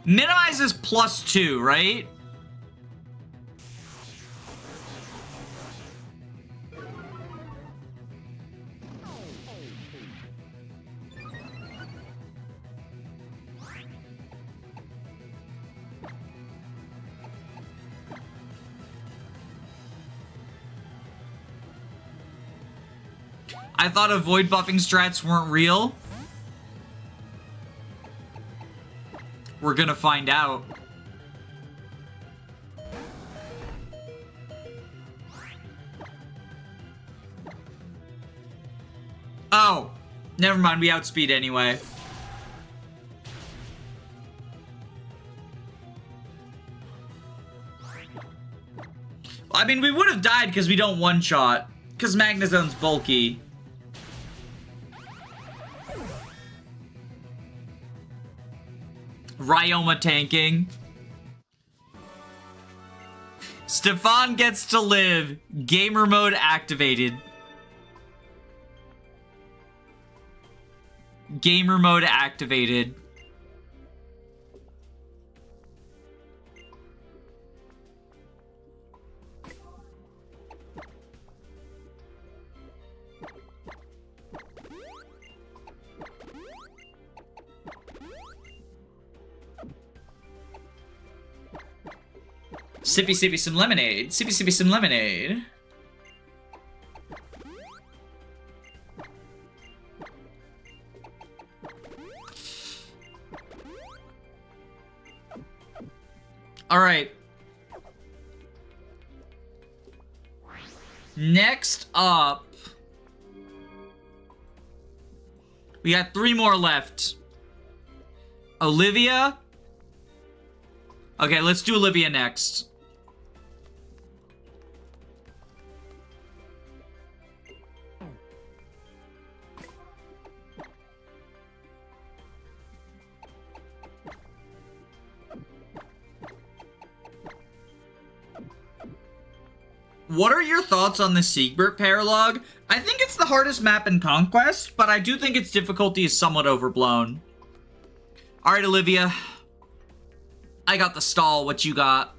Speaker 1: Minimizes +2, right? I thought avoid buffing strats weren't real. We're gonna find out. Oh, never mind. We outspeed anyway. I mean, we would have died because we don't one-shot. Because Magnezone's bulky. Ryoma tanking. Stefan gets to live. Gamer mode activated. Gamer mode activated. Sippy sippy some lemonade. Sippy sippy some lemonade. All right. Next up, we got 3 more left. Olivia. Okay, let's do Olivia next. What are your thoughts on the Secret Paralog? I think it's the hardest map in Conquest, but I do think its difficulty is somewhat overblown. Alright, Olivia. I got the stall. What you got?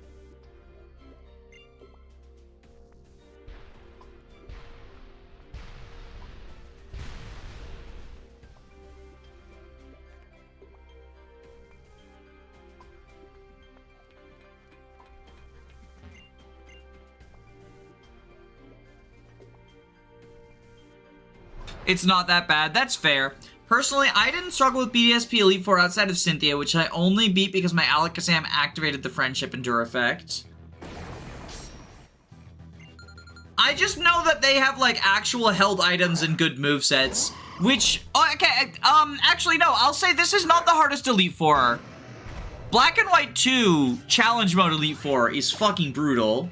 Speaker 1: It's not that bad. That's fair. Personally, I didn't struggle with BDSP Elite Four outside of Cynthia, which I only beat because my Alakazam activated the Friendship Endure effect. I just know that they have, like, actual held items and good movesets, which... Oh, okay, actually, no, I'll say this is not the hardest Elite Four. Black and White 2 Challenge Mode Elite Four is fucking brutal.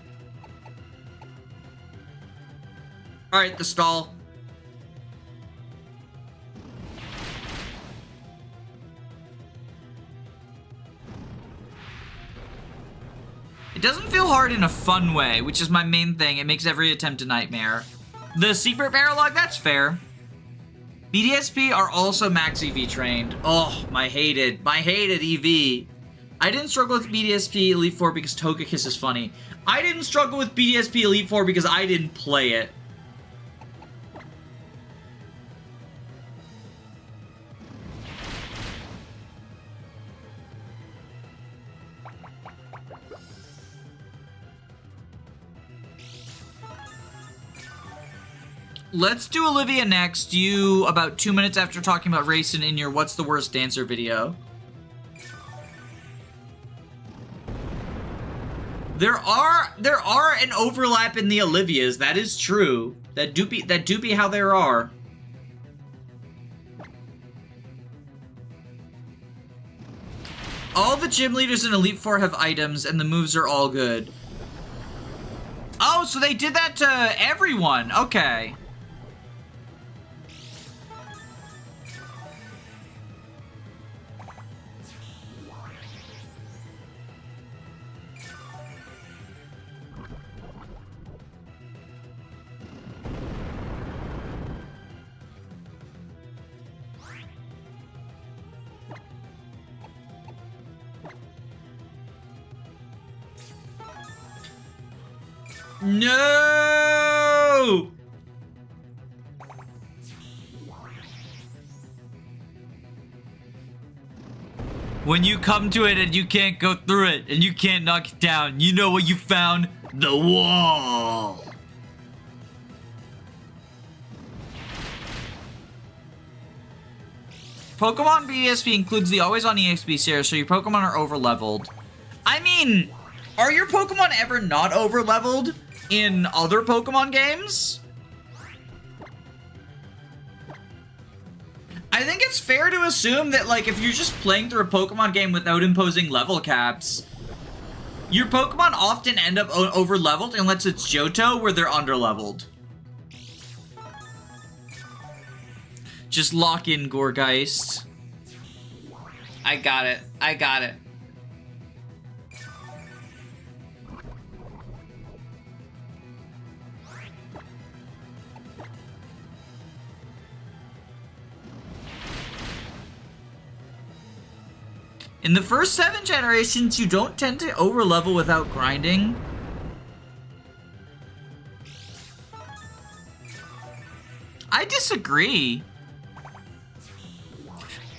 Speaker 1: Alright, the stall. It doesn't feel hard in a fun way, which is my main thing. It makes every attempt a nightmare. The Secret Paralog, that's fair. BDSP are also max EV trained. Oh, my hated EV. I didn't struggle with BDSP Elite Four because Togekiss is funny. I didn't struggle with BDSP Elite Four because I didn't play it. Let's do Olivia next. You, about 2 minutes after talking about racing in your What's the Worst Dancer video. There are an overlap in the Olivias. That is true. That do be how there are. All the gym leaders in Elite Four have items, and the moves are all good. Oh, so they did that to everyone. Okay. No! When you come to it and you can't go through it and you can't knock it down, you know what you found? The wall! Pokemon BDSP includes the Always On EXP series, so your Pokemon are over-leveled. I mean, are your Pokemon ever not over-leveled in other Pokemon games? I think it's fair to assume that, like, if you're just playing through a Pokemon game without imposing level caps, Your Pokemon often end up over-leveled unless it's Johto, where they're under-leveled. Just lock in Gourgeist. I got it. I got it. In the first 7 generations, you don't tend to overlevel without grinding. I disagree.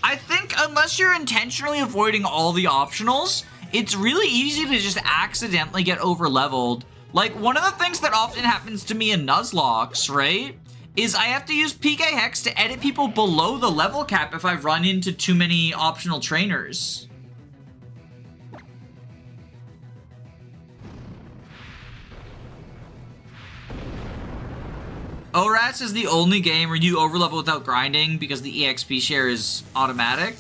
Speaker 1: I think unless you're intentionally avoiding all the optionals, it's really easy to just accidentally get overleveled. Like, one of the things that often happens to me in Nuzlocke, right, is I have to use PK Hex to edit people below the level cap if I run into too many optional trainers. ORAS is the only game where you overlevel without grinding because the EXP share is automatic.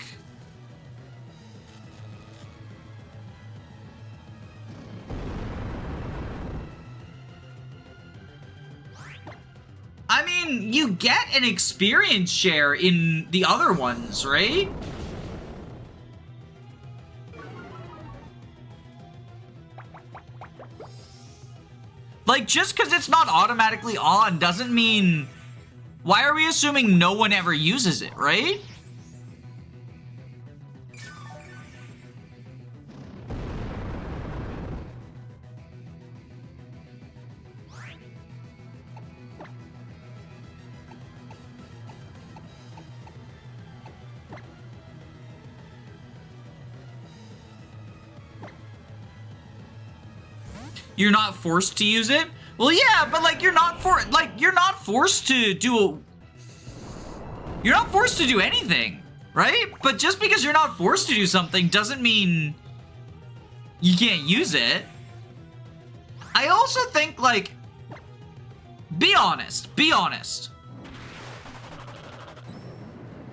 Speaker 1: I mean, you get an experience share in the other ones, right? Like, just because it's not automatically on doesn't mean... Why are we assuming no one ever uses it, right? You're not forced to use it? Well, yeah, but like you're not forced to do You're not forced to do anything, right? But just because you're not forced to do something doesn't mean you can't use it. I also think, like, be honest, be honest.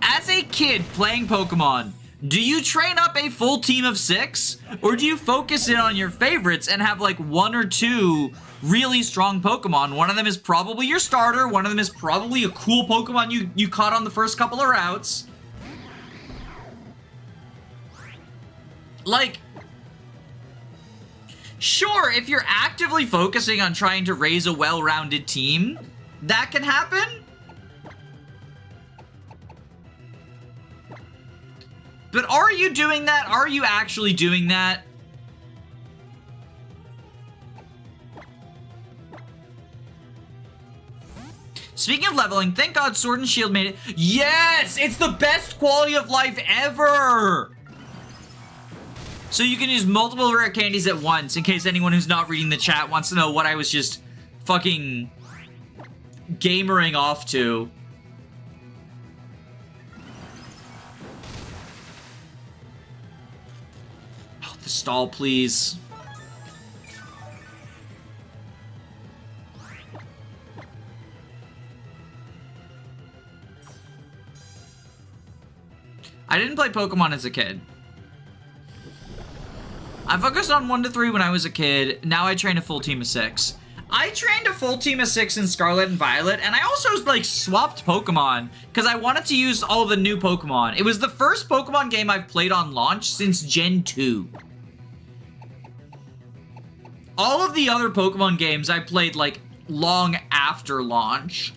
Speaker 1: As a kid playing Pokemon, do you train up a full team of 6? Or do you focus in on your favorites and have like 1 or 2 really strong Pokemon? One of them is probably your starter, one of them is probably a cool Pokemon you caught on the first couple of routes. Like, sure, if you're actively focusing on trying to raise a well-rounded team, that can happen. But are you doing that? Are you actually doing that? Speaking of leveling, thank God Sword and Shield made it. Yes! It's the best quality of life ever! So you can use multiple rare candies at once, in case anyone who's not reading the chat wants to know what I was just fucking gamering off to. Oh, the stall, please. I didn't play Pokemon as a kid. I focused on 1 to 3 when I was a kid. Now I train a full team of 6. I trained a full team of 6 in Scarlet and Violet, and I also, like, swapped Pokemon because I wanted to use all the new Pokemon. It was the first Pokemon game I've played on launch since Gen 2. All of the other Pokemon games I played, like, long after launch.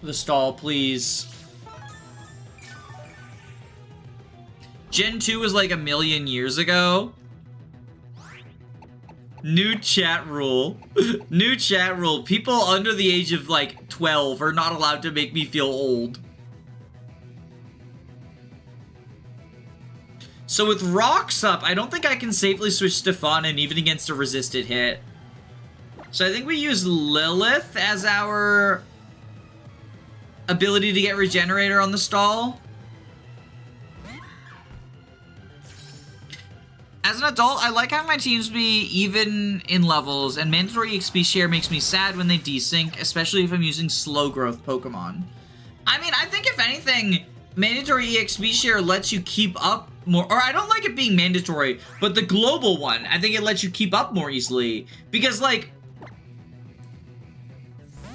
Speaker 1: The stall, please. Gen 2 was like a million years ago. New chat rule. New chat rule. People under the age of like 12 are not allowed to make me feel old. So with rocks up, I don't think I can safely switch Stefan in even against a resisted hit. So I think we use Lilith as our ability to get Regenerator on the stall. As an adult, I like having my teams be even in levels, and mandatory XP share makes me sad when they desync, especially if I'm using slow growth Pokemon. I mean, I think if anything, mandatory EXP share lets you keep up more, or I don't like it being mandatory, but the global one, I think it lets you keep up more easily, because like,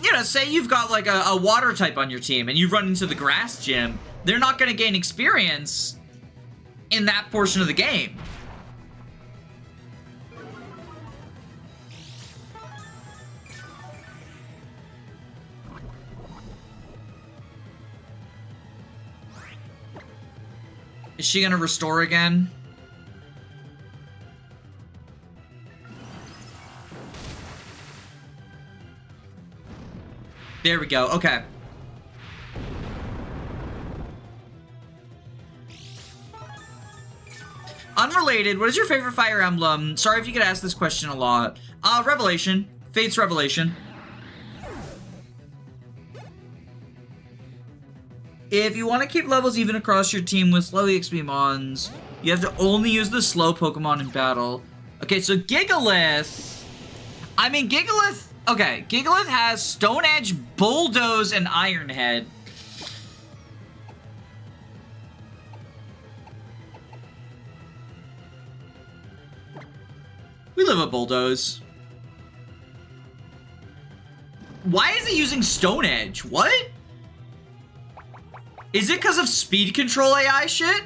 Speaker 1: you know, say you've got like a water type on your team and you run into the grass gym, they're not going to gain experience in that portion of the game. Is she gonna restore again? There we go, okay. Unrelated, what is your favorite Fire Emblem? Sorry if you get asked this question a lot. Revelation. Fate's Revelation. If you want to keep levels even across your team with slow EXP Mons, you have to only use the slow Pokemon in battle. Okay, so Gigalith... I mean, Gigalith... Okay, Gigalith has Stone Edge, Bulldoze, and Iron Head. We live a Bulldoze. Why is he using Stone Edge? What? Is it because of speed control AI shit?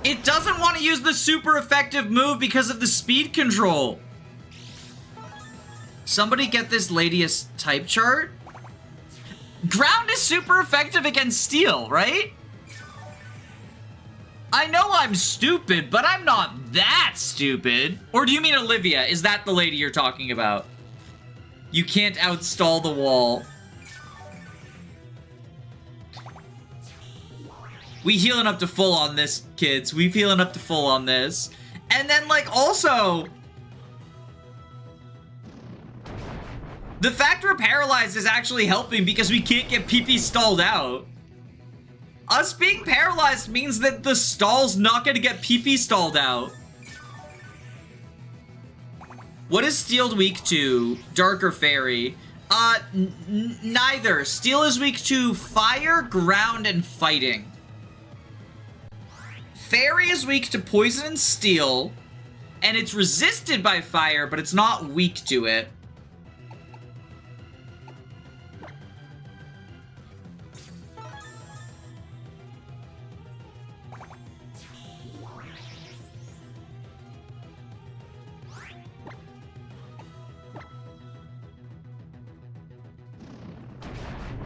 Speaker 1: It doesn't want to use the super effective move because of the speed control. Somebody get this lady a type chart? Ground is super effective against steel, right? I know I'm stupid, but I'm not that stupid. Or do you mean Olivia? Is that the lady you're talking about? You can't outstall the wall. We healing up to full on this, kids. We healing up to full on this. And then, like, also... the fact we're paralyzed is actually helping because we can't get PP stalled out. Us being paralyzed means that the stall's not going to get PP stalled out. What is Steel weak to? Dark or Fairy? Neither. Steel is weak to Fire, Ground, and Fighting. Fairy is weak to Poison and Steel, and it's resisted by Fire, but it's not weak to it.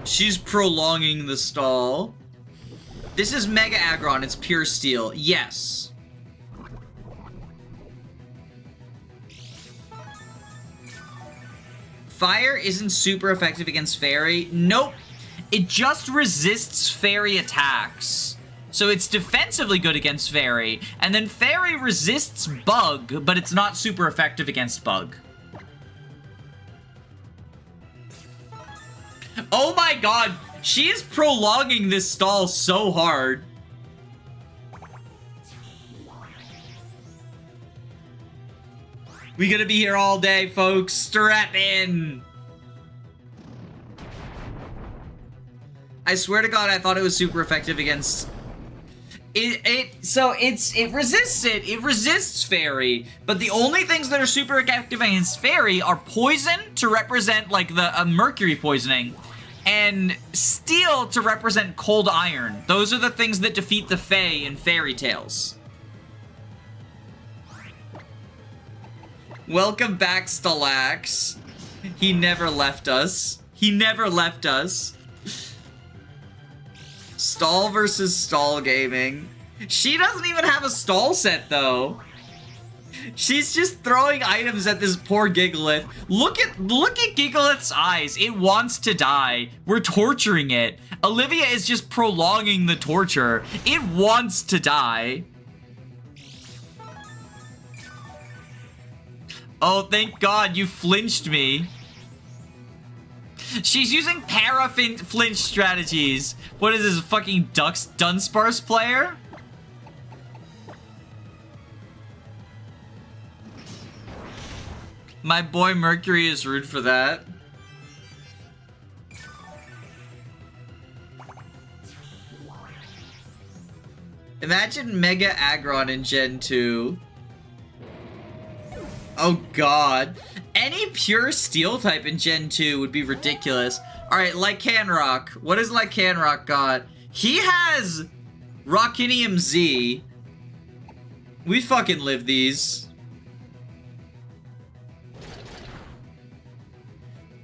Speaker 1: She's prolonging the stall. This is Mega Aggron. It's pure steel. Yes. Fire isn't super effective against Fairy. Nope. It just resists Fairy attacks. So it's defensively good against Fairy. And then Fairy resists Bug, but it's not super effective against Bug. Oh my god, she is prolonging this stall so hard. We gonna be here all day, folks. Strap in. I swear to god, I thought it was super effective against... It resists it. It resists Fairy. But the only things that are super effective against Fairy are Poison to represent, like, the Mercury poisoning. And Steel to represent Cold Iron. Those are the things that defeat the Fae in Fairy Tales. Welcome back, Stellax. He never left us. He never left us. Stall versus stall gaming. She doesn't even have a stall set, though. She's just throwing items at this poor Gigalith. Look at Gigalith's eyes. It wants to die. We're torturing it. Olivia is just prolonging the torture. It wants to die. Oh, thank God you flinched me. She's using flinch strategies. What is this, fucking Dunsparce player? My boy Mercury is rude for that. Imagine Mega Aggron in Gen 2. Oh god. Any pure steel type in Gen 2 would be ridiculous. Alright, Lycanroc. What has Lycanroc got? He has Rockinium Z. We fucking live these.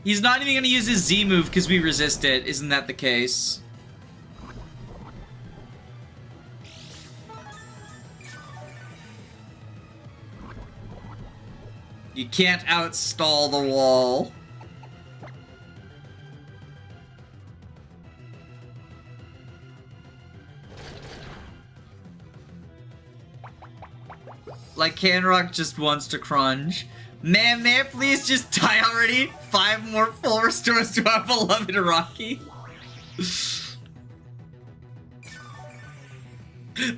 Speaker 1: He's not even gonna use his Z move because we resist it. Isn't that the case? You can't outstall the wall. Lycanroc just wants to crunch. Man, may I please just die already? 5 more full restores to our beloved Rocky.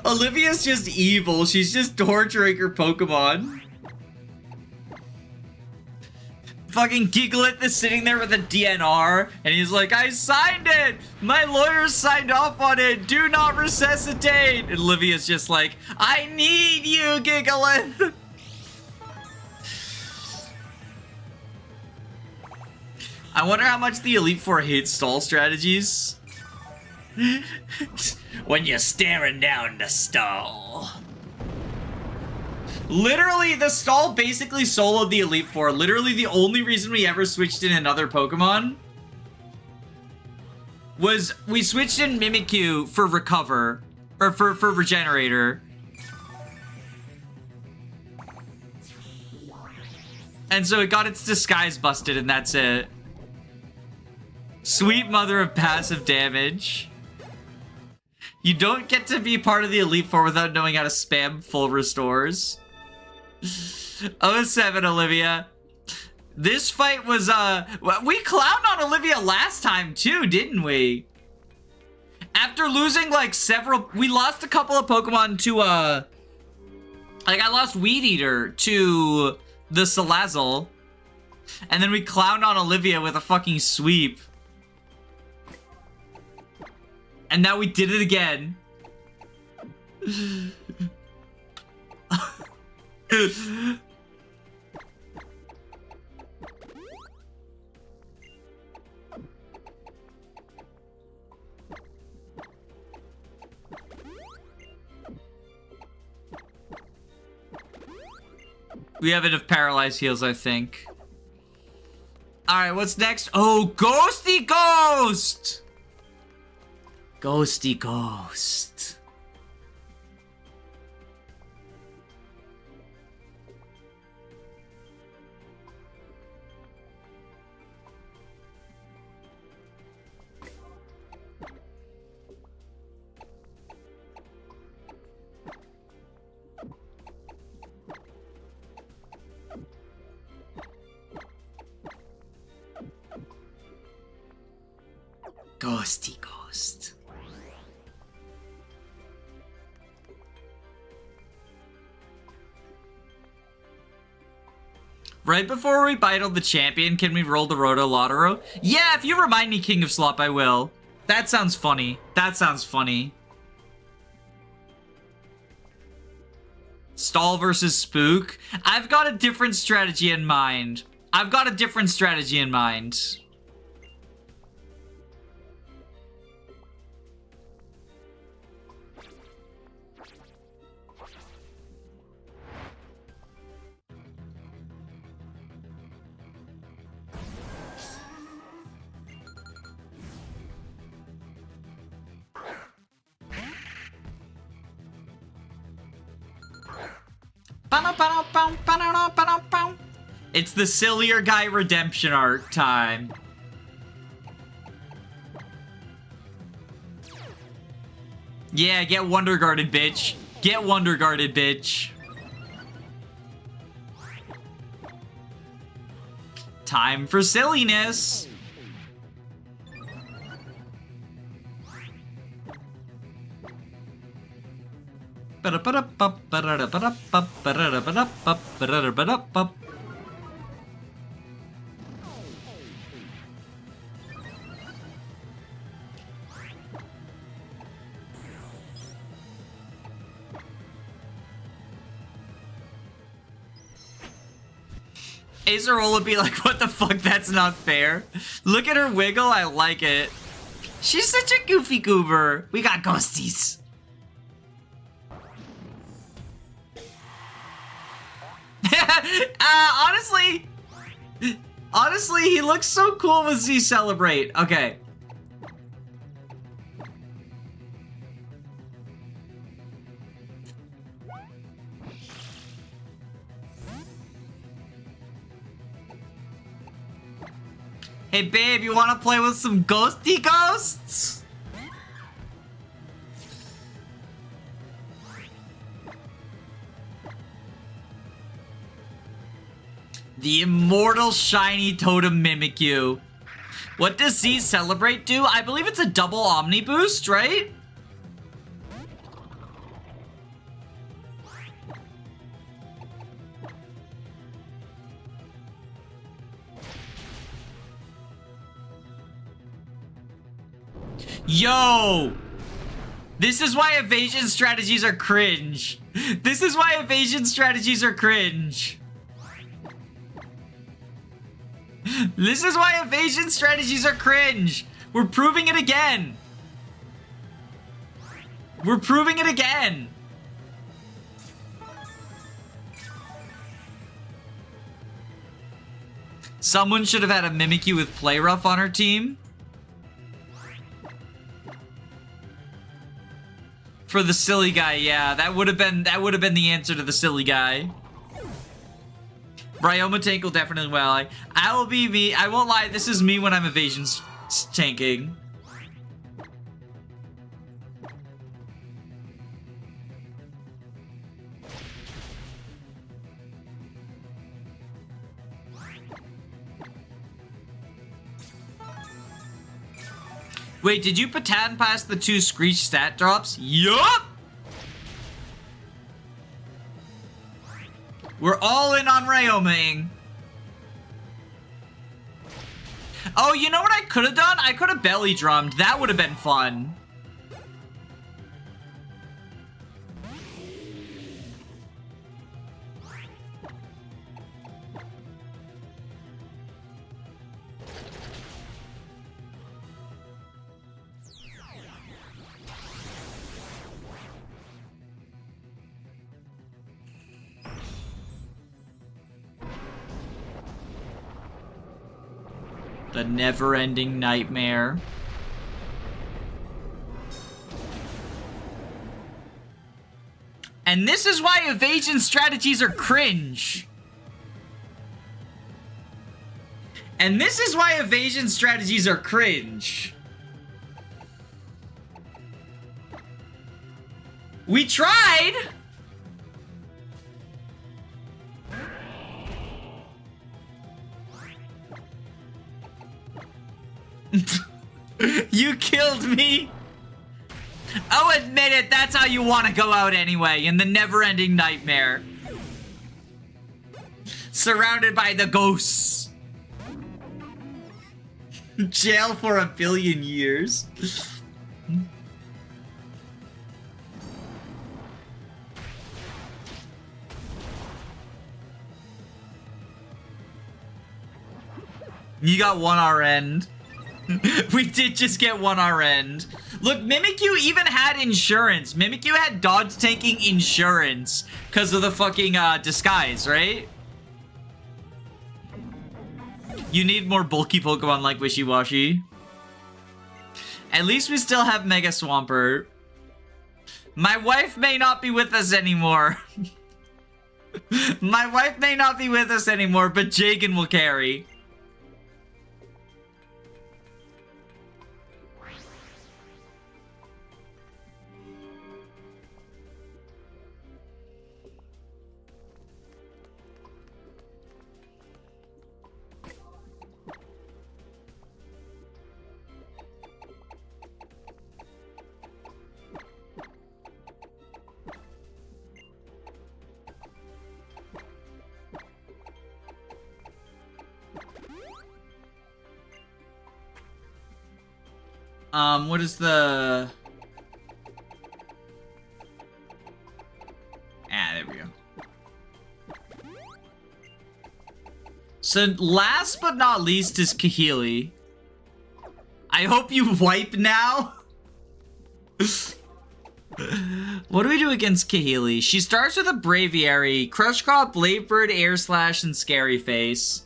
Speaker 1: Olivia's just evil. She's just torturing her Pokemon. Fucking Gigalith is sitting there with a DNR, and he's like, I signed it! My lawyer signed off on it! Do not resuscitate! And Olivia's just like, I need you, Gigalith! I wonder how much the Elite Four hates stall strategies. When you're staring down the stall. Literally, the stall basically soloed the Elite Four. Literally, the only reason we ever switched in another Pokemon was we switched in Mimikyu for Recover, or for Regenerator. And so it got its disguise busted, and that's it. Sweet mother of passive damage. You don't get to be part of the Elite Four without knowing how to spam full restores. 07, Olivia. This fight was, we clowned on Olivia last time too, didn't we? After losing like we lost a couple of Pokemon to, like I lost Weed Eater to the Salazzle. And then we clowned on Olivia with a fucking sweep. And now we did it again. We have enough paralyzed heals, I think. Alright, what's next? Oh, Ghosty Ghost! Ghosty Ghost. Ghosty Ghost. Right before we battle the champion, can we roll the Roto Lotero? Yeah, if you remind me, King of Slop, I will. That sounds funny. That sounds funny. Stall versus Spook. I've got a different strategy in mind. It's the sillier guy redemption arc time. Yeah, get Wonder Guarded, bitch. Get Wonder Guarded, bitch. Time for silliness. Acerola would be like, what the fuck, that's not fair. Look at her wiggle, I like it. She's such a goofy goober. We got ghosties. Honestly, he looks so cool with Z Celebrate. Okay. Hey babe, you wanna play with some ghosty ghosts? The immortal shiny totem Mimikyu. What does Z Celebrate do? I believe it's a double Omni boost, right? Yo! This is why evasion strategies are cringe. This is why evasion strategies are cringe. This is why evasion strategies are cringe. We're proving it again. We're proving it again. Someone should have had a Mimikyu with Play Rough on her team. For the silly guy, yeah, that would have been the answer to the silly guy. Bryoma tank will definitely well. I will be me. I won't lie. This is me when I'm evasion tanking. Wait, did you Patan pass the 2 Screech stat drops? Yup! We're all in on Ryomaing. Oh, you know what I could have done? I could have belly drummed. That would have been fun. The never-ending nightmare. And this is why evasion strategies are cringe. And this is why evasion strategies are cringe. We tried! You killed me! Oh, admit it, that's how you want to go out anyway, in the never-ending nightmare. Surrounded by the ghosts. Jail for 1 billion years. You got 1 RN. We did just get 1 RN. Look, Mimikyu even had insurance. Mimikyu had dodge tanking insurance because of the fucking disguise, right? You need more bulky Pokemon like Wishy-Washy. At least we still have Mega Swampert. My wife may not be with us anymore. My wife may not be with us anymore, but Jagan will carry. What is the... there we go. So, last but not least is Kahili. I hope you wipe now. What do we do against Kahili? She starts with a Braviary, Crush Claw, Blade Bird, Air Slash, and Scary Face.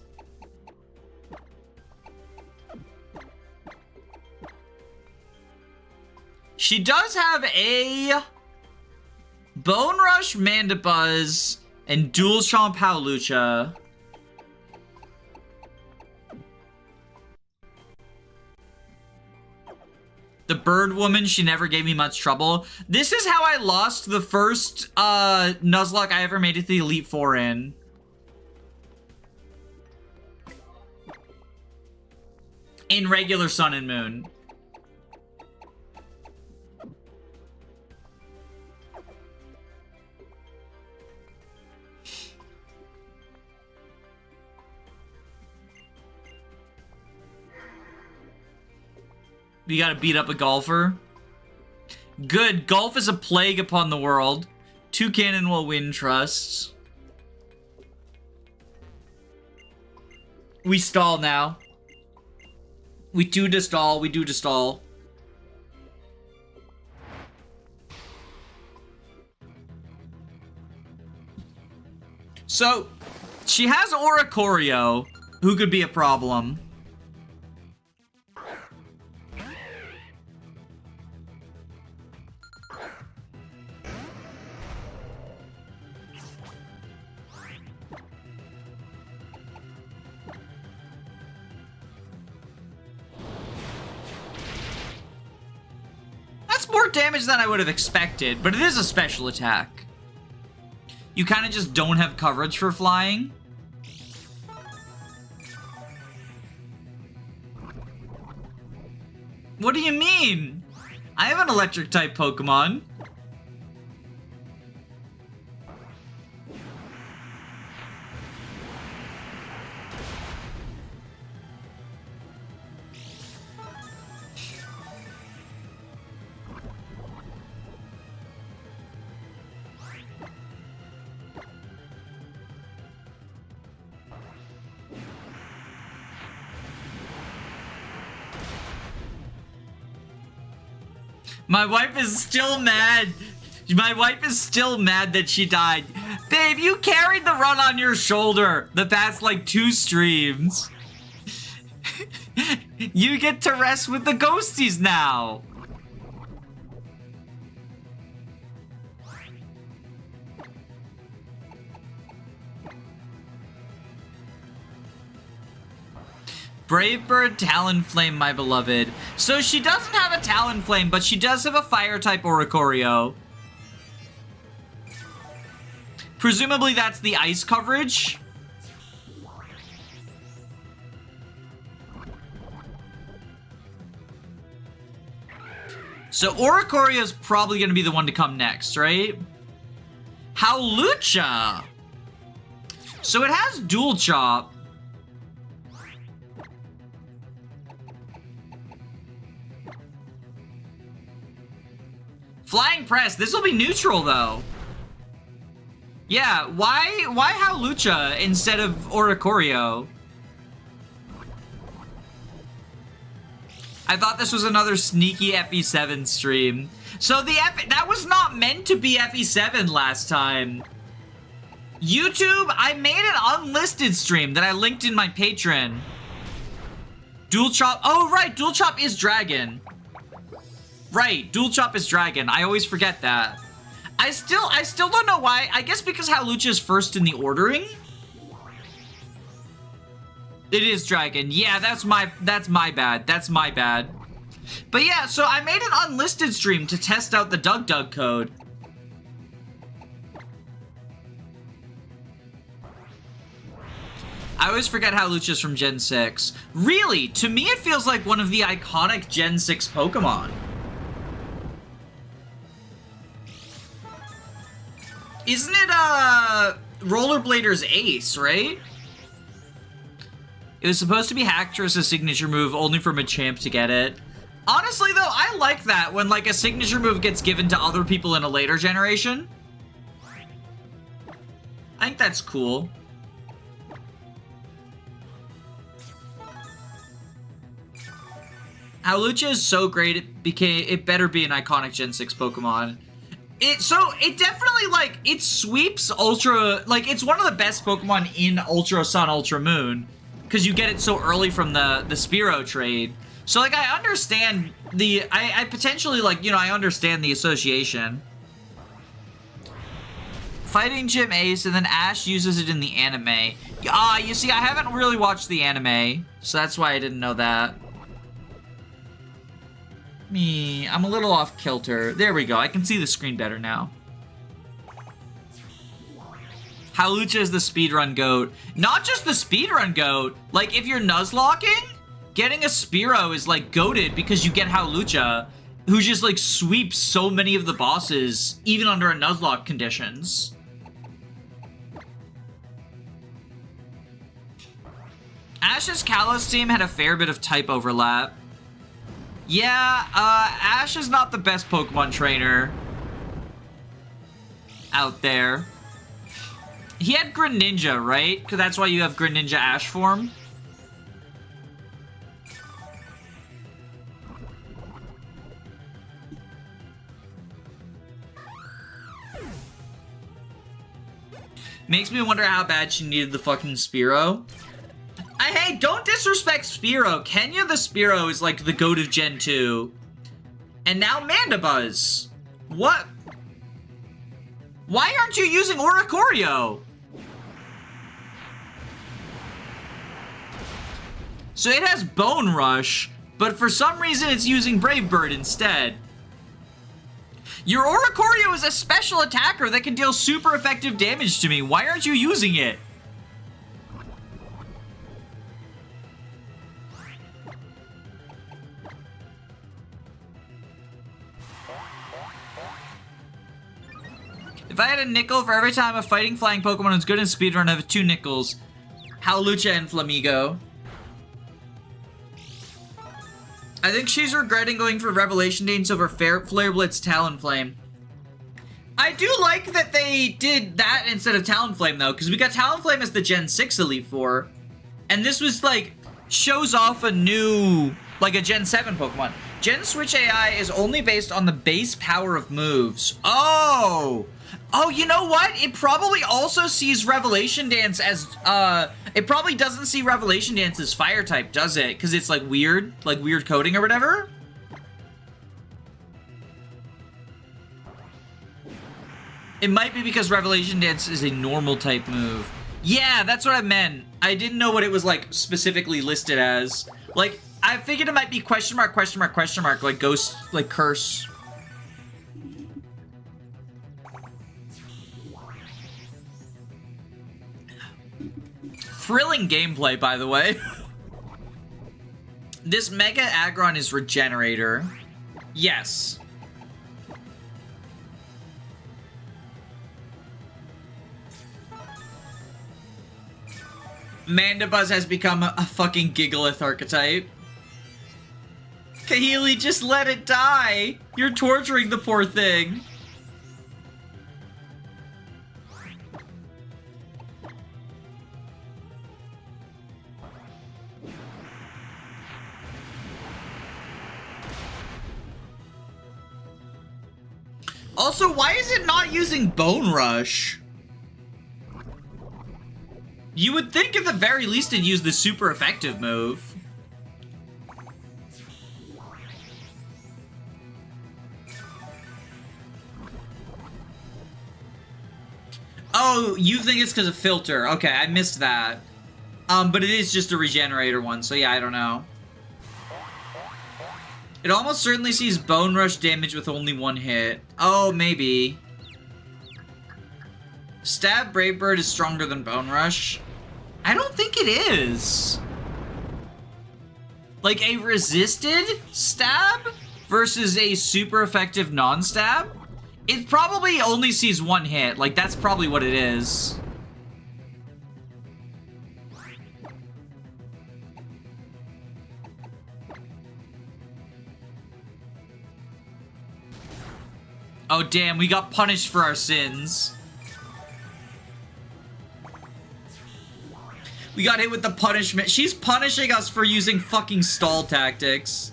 Speaker 1: She does have a Bone Rush, Mandibuzz, and Dual Chomp Howlucha. The Bird Woman, she never gave me much trouble. This is how I lost the first Nuzlocke I ever made it to the Elite Four in. In regular Sun and Moon. You gotta beat up a golfer. Good. Golf is a plague upon the world. Toucannon will win trusts. We stall now. We do to stall. We do to stall. So, she has Oricorio, who could be a problem. More damage than I would have expected, but it is a special attack. You kind of just don't have coverage for flying. What do you mean? I have an electric type Pokemon. My wife is still mad. My wife is still mad that she died. Babe, you carried the run on your shoulder the past, like, 2 streams. You get to rest with the ghosties now. Brave Bird, Talonflame, my beloved. So she doesn't have a Talonflame, but she does have a Fire-type Oricorio. Presumably that's the ice coverage. So Oricorio is probably going to be the one to come next, right? Howlucha! So it has Dual Chop. Flying Press. This will be neutral, though. Yeah, why Howlucha instead of Oricorio? I thought this was another sneaky FE7 stream. So that was not meant to be FE7 last time. YouTube, I made an unlisted stream that I linked in my Patreon. Dual Chop. Oh, right. Dual Chop is Dragon. Right. Dual Chop is Dragon. I always forget that. I still don't know why. I guess because Hawlucha is first in the ordering. It is Dragon. Yeah, that's my bad. That's my bad. But yeah, so I made an unlisted stream to test out the Dug code. I always forget Hawlucha's from Gen 6. Really? To me, it feels like one of the iconic Gen 6 Pokemon. Isn't it, Rollerblader's Ace, right? It was supposed to be Hacktress's signature move, only for Machamp to get it. Honestly, though, I like that when, like, a signature move gets given to other people in a later generation. I think that's cool. Hawlucha is so great, it better be an iconic Gen 6 Pokemon. It definitely, like, it sweeps Ultra, like, it's one of the best Pokemon in Ultra Sun, Ultra Moon, because you get it so early from the Spearow trade. So, like, I understand I potentially, like, you know, I understand the association. Fighting Gym Ace, and then Ash uses it in the anime. You see, I haven't really watched the anime, so that's why I didn't know that. I'm a little off kilter. There we go. I can see the screen better now. Hawlucha is the speedrun goat. Not just the speedrun goat. Like, if you're Nuzlocking, getting a Spearow is, like, goated because you get Hawlucha, who just, like, sweeps so many of the bosses, even under a Nuzlocke conditions. Ash's Kalos team had a fair bit of type overlap. Yeah, Ash is not the best Pokemon trainer out there. He had Greninja, right? Because that's why you have Greninja Ash form. Makes me wonder how bad she needed the fucking Spearow. Hey, don't disrespect Spearow. Kenya the Spearow is like the GOAT of Gen 2. And now Mandibuzz. What? Why aren't you using Oricorio? So it has Bone Rush, but for some reason it's using Brave Bird instead. Your Oricorio is a special attacker that can deal super effective damage to me. Why aren't you using it? If I had a nickel for every time a fighting flying Pokemon was good in speedrun, I have 2 nickels. Hawlucha and Flamigo. I think she's regretting going for Revelation Dance over Flare Blitz Talonflame. I do like that they did that instead of Talonflame, though, because we got Talonflame as the Gen 6 Elite Four. And this was, like, shows off a new, like, a Gen 7 Pokemon. Gen Switch AI is only based on the base power of moves. Oh! Oh, you know what? It probably also sees Revelation Dance as, it probably doesn't see Revelation Dance as fire type, does it? Because it's, like, weird coding or whatever? It might be because Revelation Dance is a normal type move. Yeah, that's what I meant. I didn't know what it was, like, specifically listed as. Like, I figured it might be question mark, like ghost, like curse. Thrilling gameplay, by the way. This Mega Aggron is Regenerator. Yes. Mandibuzz has become a fucking Gigalith archetype. Kahili, just let it die! You're torturing the poor thing. Also, why is it not using Bone Rush? You would think at the very least it'd use the super effective move. Oh, you think it's because of filter. Okay, I missed that. But it is just a regenerator one, so yeah, I don't know. It almost certainly sees Bone Rush damage with only one hit. Oh, maybe. Stab Brave Bird is stronger than Bone Rush? I don't think it is. Like a resisted stab versus a super effective non-stab? It probably only sees one hit. Like, that's probably what it is. Oh, damn, we got punished for our sins. We got hit with the punishment. She's punishing us for using fucking stall tactics.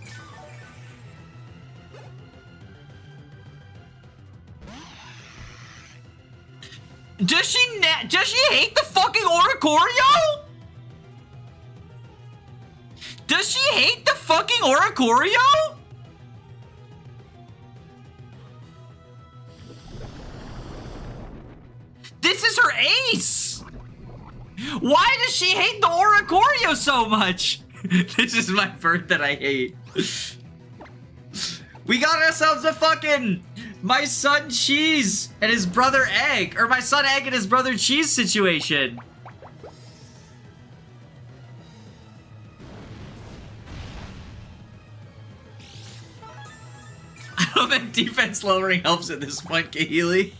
Speaker 1: Does she hate the fucking Oricorio? Does she hate the fucking Oricorio? This is her ace! Why does she hate the Oricorio so much? This is my bird that I hate. We got ourselves a fucking my son Cheese and his brother Egg, or my son Egg and his brother Cheese situation. I don't think defense lowering helps at this point, Kahili.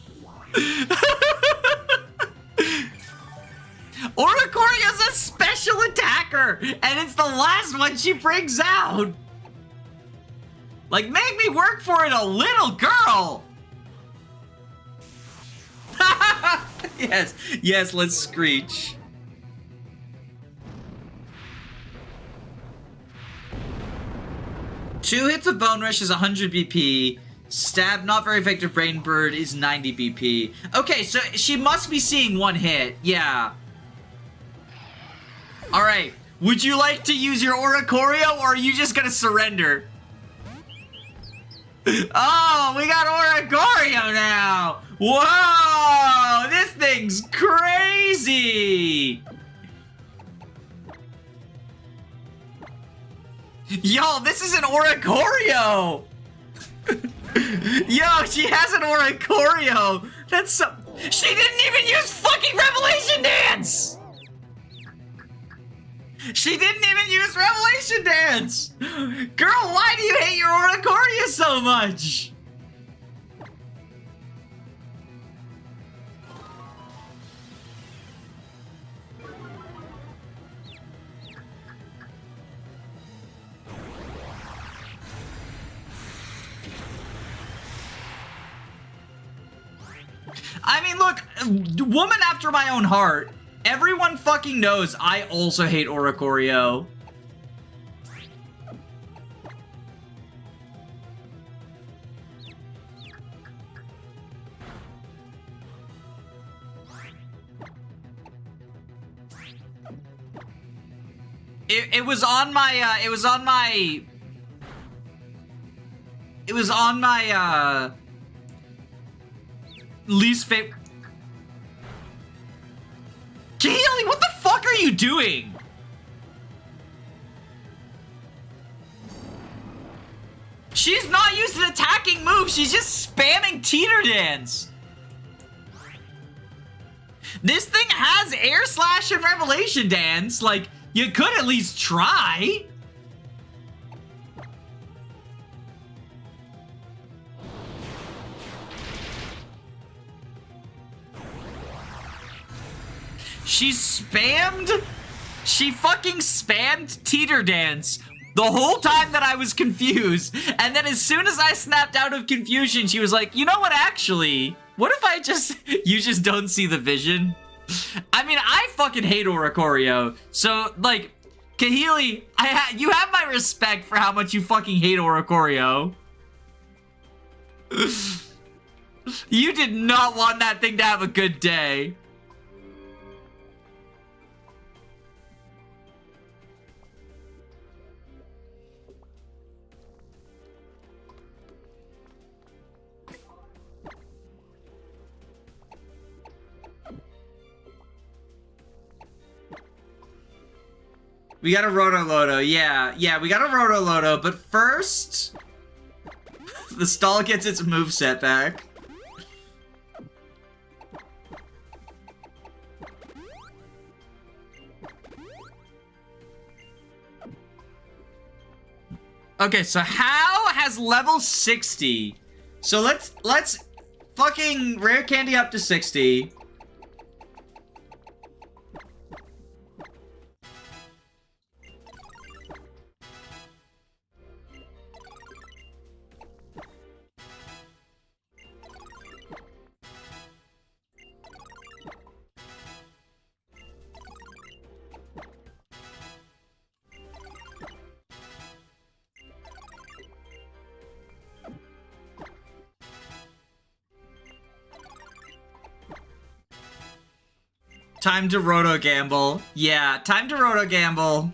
Speaker 1: Oricorio's a special attacker, and it's the last one she brings out. Like, make me work for it a little, girl. Yes, yes, let's screech. Two hits of Bone Rush is 100 BP. Stab, not very effective Brain Bird is 90 BP. Okay, so she must be seeing one hit. Yeah. Alright, would you like to use your Oricorio, or are you just gonna surrender? Oh, we got Oricorio now! Whoa! This thing's crazy! Yo, this is an Oricorio! Yo, she has an Oricorio! That's so... She didn't even use fucking Revelation Dance! She didn't even use Revelation Dance! Girl, why do you hate your Oricorio so much? I mean, look, woman after my own heart. Everyone fucking knows I also hate Oricorio. It was on my, it was on my least favorite. Kaylee, what the fuck are you doing? She's not used an attacking move. She's just spamming Teeter Dance. This thing has Air Slash and Revelation Dance. Like, you could at least try. She fucking spammed Teeter Dance the whole time that I was confused. And then as soon as I snapped out of confusion, she was like, you know what, actually, what if you just don't see the vision? I mean, I fucking hate Oricorio. So, like, Kahili, you have my respect for how much you fucking hate Oricorio. You did not want that thing to have a good day. We got a Roto-Loto, yeah. Yeah, we got a Roto-Loto, but first... the stall gets its moveset back. Okay, so how has level 60? So let's fucking rare candy up to 60. Time to roto gamble. Yeah, time to roto gamble.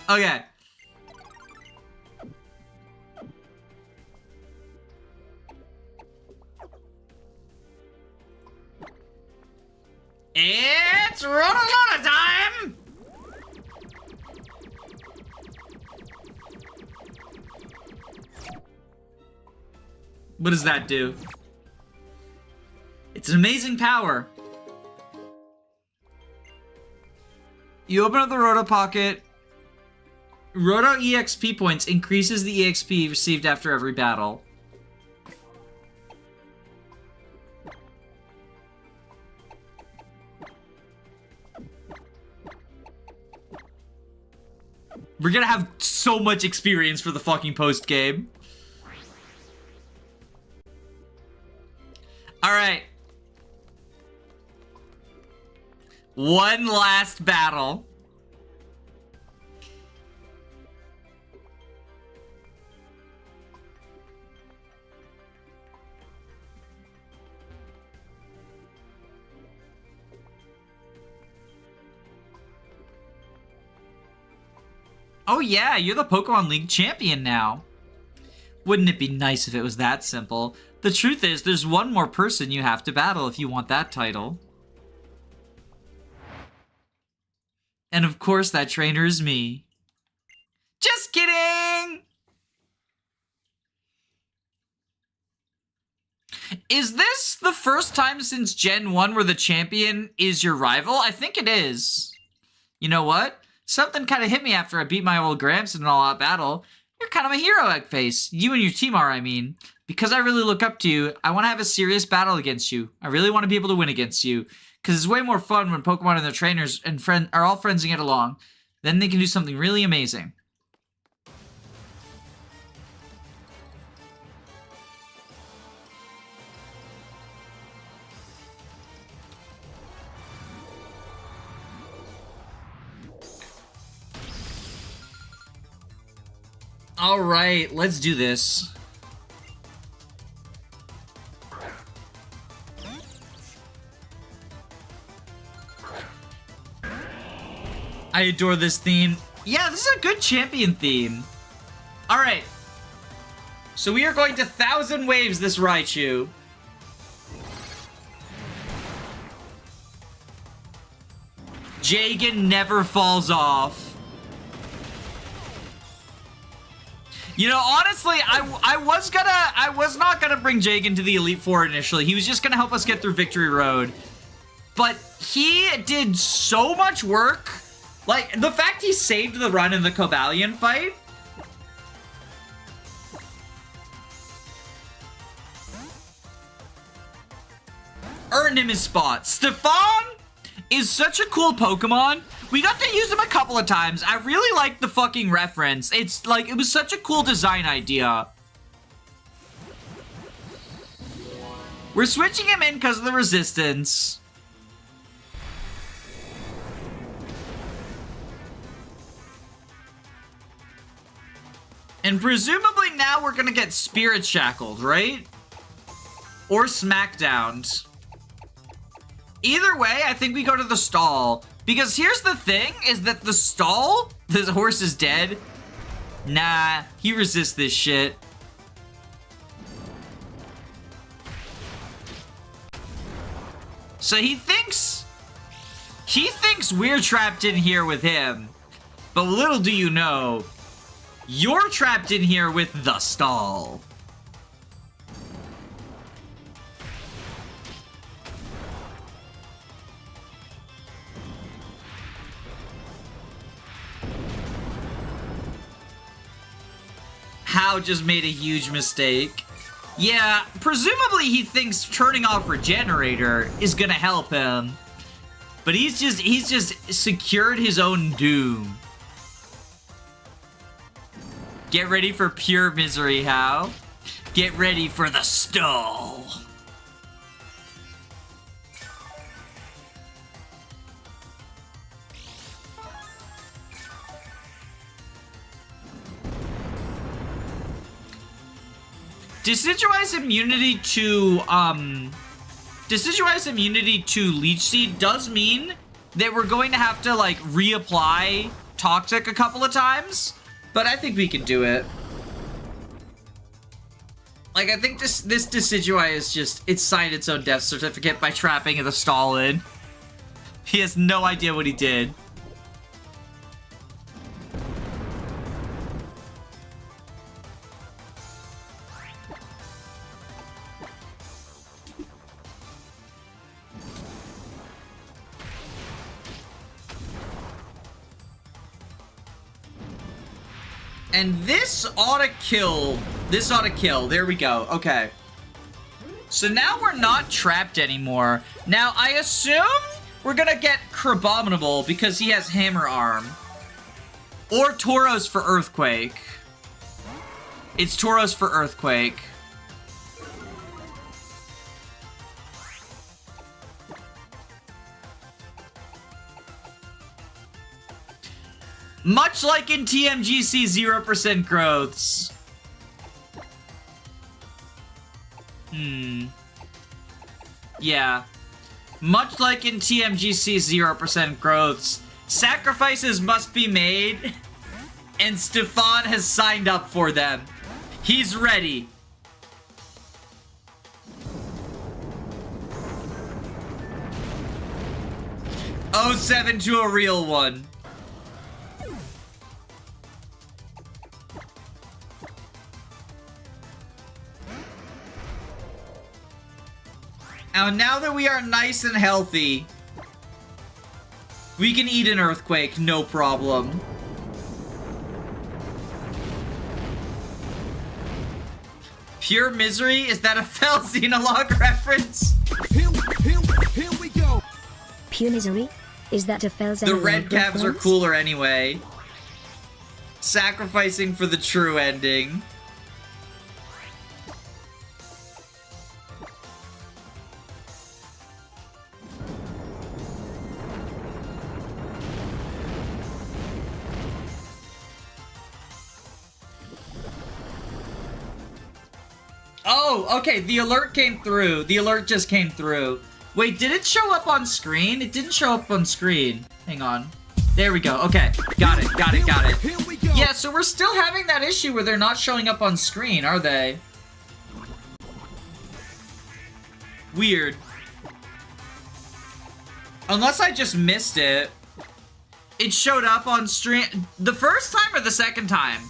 Speaker 1: Okay. It's Roto-Loto time! What does that do? It's an amazing power. You open up the Roto Pocket. Roto EXP points increases the EXP received after every battle. We're gonna have so much experience for the fucking post game. Alright. One last battle. Oh yeah, you're the Pokemon League champion now. Wouldn't it be nice if it was that simple? The truth is, there's one more person you have to battle if you want that title. And of course, that trainer is me. Just kidding! Is this the first time since Gen 1 where the champion is your rival? I think it is. You know what? Something kind of hit me after I beat my old Gramps in an all-out battle. You're kind of a hero, Eggface. You and your team are, I mean. Because I really look up to you, I want to have a serious battle against you. I really want to be able to win against you. Because it's way more fun when Pokemon and their trainers and are all friends and get along. Then they can do something really amazing. All right, let's do this. I adore this theme. Yeah, this is a good champion theme. All right. So we are going to 1,000 waves this Raichu. Jagan never falls off. You know, honestly, I was not gonna bring Jagan to the Elite Four initially. He was just gonna help us get through Victory Road. But he did so much work. Like, the fact he saved the run in the Cobalion fight. Earned him his spot. Stefan is such a cool Pokemon. We got to use him a couple of times. I really like the fucking reference. It's like, it was such a cool design idea. We're switching him in because of the resistance. And presumably now we're gonna get Spirit Shackled, right? Or Smackdowned. Either way, I think we go to the stall. Because here's the thing, is that the stall, this horse is dead. Nah, he resists this shit. So he thinks we're trapped in here with him. But little do you know, you're trapped in here with the stall. How just made a huge mistake. Yeah, presumably he thinks turning off Regenerator is gonna help him. But he's just secured his own doom. Get ready for pure misery, Hal. Get ready for the stall. Decidueye's immunity to Leech Seed does mean that we're going to have to, like, reapply Toxic a couple of times, but I think we can do it. Like, I think this Decidueye is just, it's signed its own death certificate by trapping the stall in. He has no idea what he did. And this ought to kill. This ought to kill. There we go. Okay. So now we're not trapped anymore. Now, I assume we're gonna get Crabominable because he has Hammer Arm. Or Tauros for Earthquake. It's Tauros for Earthquake. Much like in TMGC 0% growths. Yeah. Much like in TMGC 0% growths, sacrifices must be made, and Stefan has signed up for them. He's ready. Oh, 07 to a real one. Now that we are nice and healthy, we can eat an Earthquake, no problem. Pure Misery? Is that a Felxenologue reference?
Speaker 3: Here we go.
Speaker 4: Pure Misery? Is that a Felxenologue
Speaker 1: The red caps are
Speaker 4: reference?
Speaker 1: cooler anyway. Sacrificing for the true ending. Oh, okay, the alert came through. The alert just came through. Wait, did it show up on screen? It didn't show up on screen. Hang on. There we go. Okay, got it, got it, got it.
Speaker 3: Here we go.
Speaker 1: Yeah, so we're still having that issue where they're not showing up on screen, are they? Weird. Unless I just missed it. It showed up on stream the first time or the second time?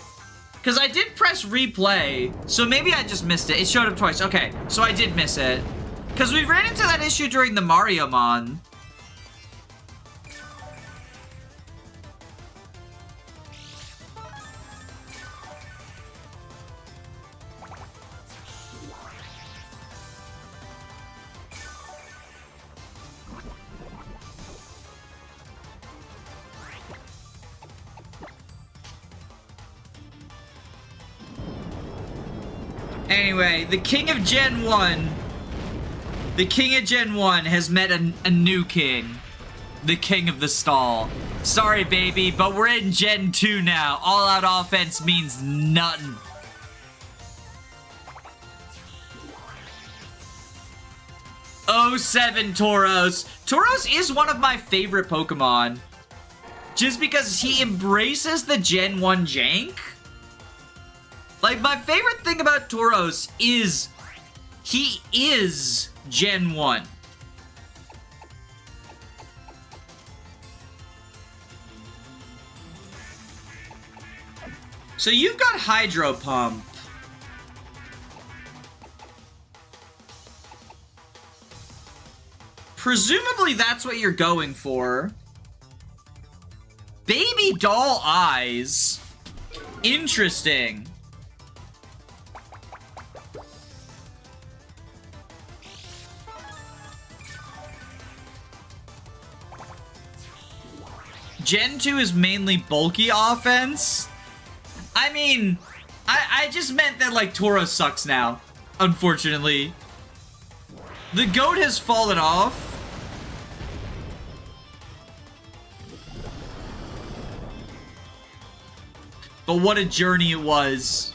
Speaker 1: Because I did press replay, so maybe I just missed it. It showed up twice. Okay, so I did miss it. Because we ran into that issue during the Mario Mon. Anyway, the King of Gen 1. The King of Gen 1 has met a new king. The King of the Stall. Sorry, baby, but we're in Gen 2 now. All-out offense means nothing. Oh, 07 Tauros. Tauros is one of my favorite Pokemon. Just because he embraces the Gen 1 jank. Like, my favorite thing about Tauros is he is Gen 1. So you've got Hydro Pump. Presumably that's what you're going for. Baby doll eyes. Interesting. Gen 2 is mainly bulky offense. I mean, I just meant that, like, Tauros sucks now, unfortunately. The goat has fallen off. But what a journey it was.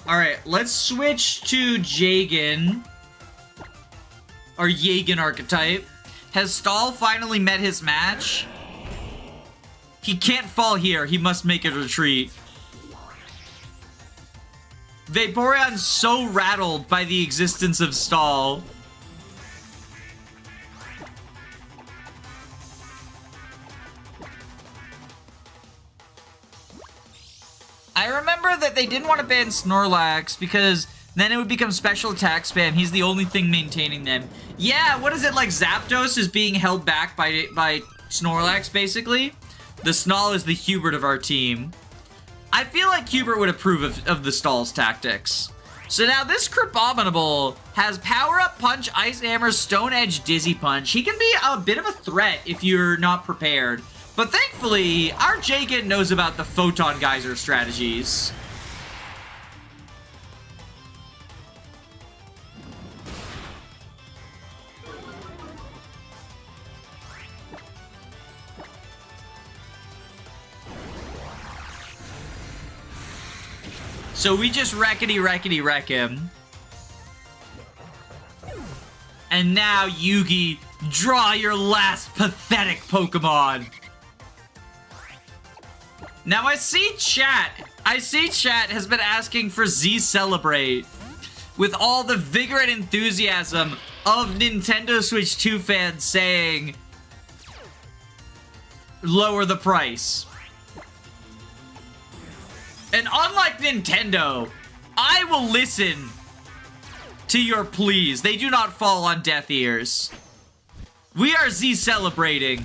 Speaker 1: Alright, let's switch to Jagen. Our Jagen archetype. Has Stall finally met his match? He can't fall here. He must make a retreat. Vaporeon's so rattled by the existence of Stall. I remember that they didn't want to ban Snorlax because then it would become special attack spam. He's the only thing maintaining them. Yeah, what is it, like Zapdos is being held back by Snorlax, basically? The Snarl is the Hubert of our team. I feel like Hubert would approve of the Stall's tactics. So now this Crabominable has Power Up Punch, Ice Hammer, Stone Edge, Dizzy Punch. He can be a bit of a threat if you're not prepared. But thankfully, our Jagen knows about the Photon Geyser strategies. So we just wreck him. And now, Yugi, draw your last pathetic Pokemon. Now I see chat has been asking for Z Celebrate. With all the vigor and enthusiasm of Nintendo Switch 2 fans saying, lower the price. And unlike Nintendo, I will listen to your pleas. They do not fall on deaf ears. We are Z celebrating.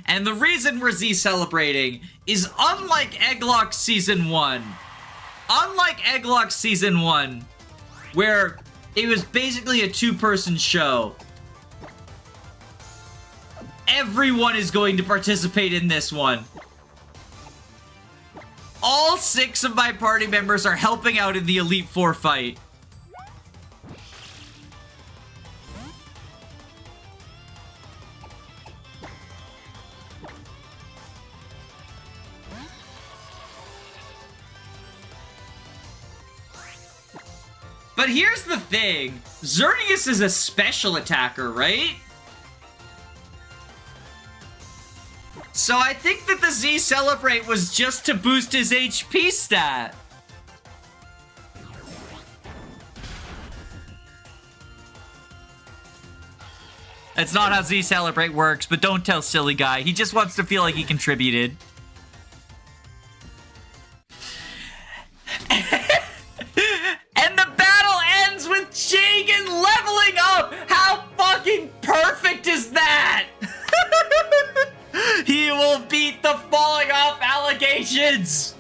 Speaker 1: And the reason we're Z celebrating is unlike Egglocke Season 1. Unlike Egglocke Season 1, where it was basically a two-person show. Everyone is going to participate in this one. All 6 of my party members are helping out in the Elite Four fight. But here's the thing. Xerneas is a special attacker, right? So I think that the Z Celebrate was just to boost his HP stat. That's not how Z Celebrate works, but don't tell silly guy. He just wants to feel like he contributed. And the battle ends with Jagen leveling up! How fucking perfect is that? He will beat the falling off allegations!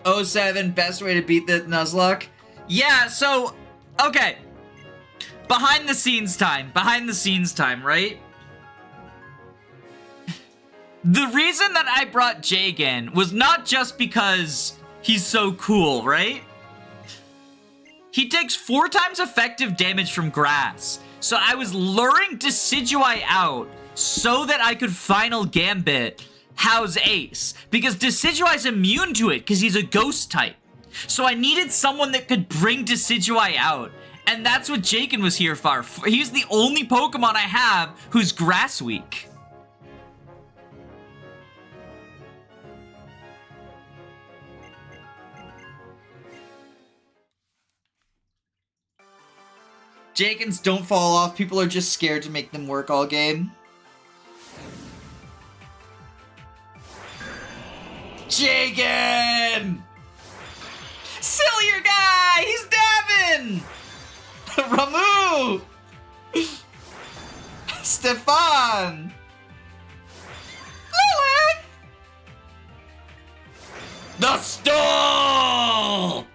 Speaker 1: '07, best way to beat the Nuzlocke? Yeah, so, okay. Behind the scenes time, right? The reason that I brought Jagen was not just because he's so cool, right? He takes 4 times effective damage from grass. So I was luring Decidueye out so that I could final Gambit How's Ace. Because Decidueye's immune to it because he's a ghost type. So I needed someone that could bring Decidueye out. And that's what Jaken was here for. He's the only Pokemon I have who's grass weak. Jakens don't fall off. People are just scared to make them work all game. Jaken! Sillier guy! He's dabbing! Ramu! Stefan! Lilith! The stall!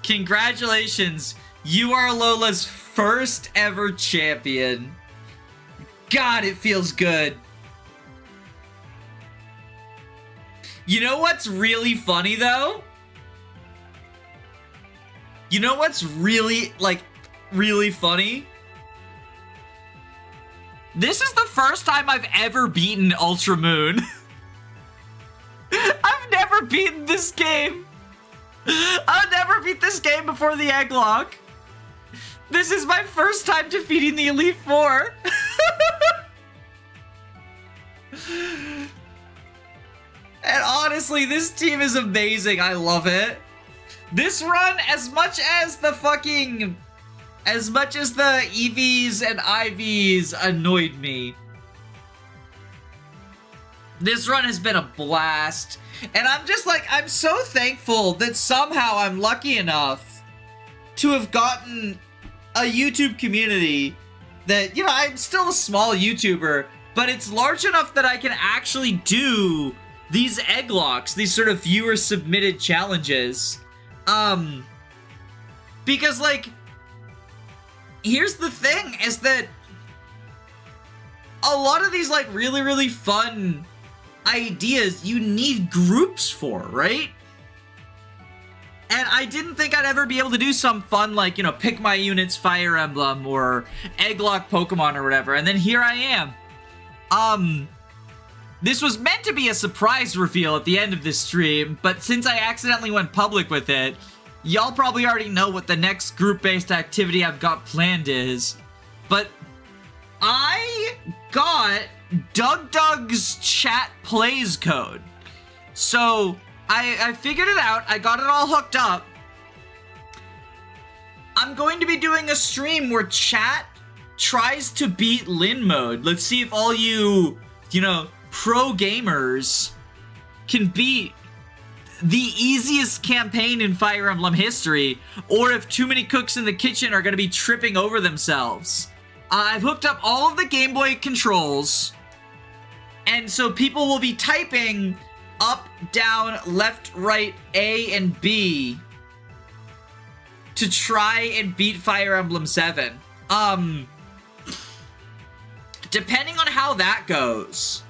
Speaker 1: Congratulations! You are Lola's first ever champion. God, it feels good. You know what's really funny, though? You know what's really, really funny? This is the first time I've ever beaten Ultra Moon. I've never beaten this game. I've never beat this game before the Egglocke. This is my first time defeating the Elite Four. And honestly, this team is amazing. I love it. This run, as much as the EVs and IVs annoyed me, this run has been a blast. And I'm just like, I'm so thankful that somehow I'm lucky enough to have gotten a YouTube community that, you know, I'm still a small YouTuber, but it's large enough that I can actually do these Egglocks, these sort of viewer submitted challenges. Because like, here's the thing, is that a lot of these like really fun ideas you need groups for, right? And I didn't think I'd ever be able to do some fun, like, you know, pick my units Fire Emblem or Egglocke Pokemon or whatever, and then here I am. This was meant to be a surprise reveal at the end of this stream, but since I accidentally went public with it, y'all probably already know what the next group-based activity I've got planned is. But I got Doug's chat plays code. So I figured it out. I got it all hooked up. I'm going to be doing a stream where chat tries to beat Lin mode. Let's see if all you know, pro gamers can beat the easiest campaign in Fire Emblem history, or if too many cooks in the kitchen are going to be tripping over themselves. I've hooked up all of the Game Boy controls, and so people will be typing up, down, left, right, A, and B to try and beat Fire Emblem 7. Depending on how that goes,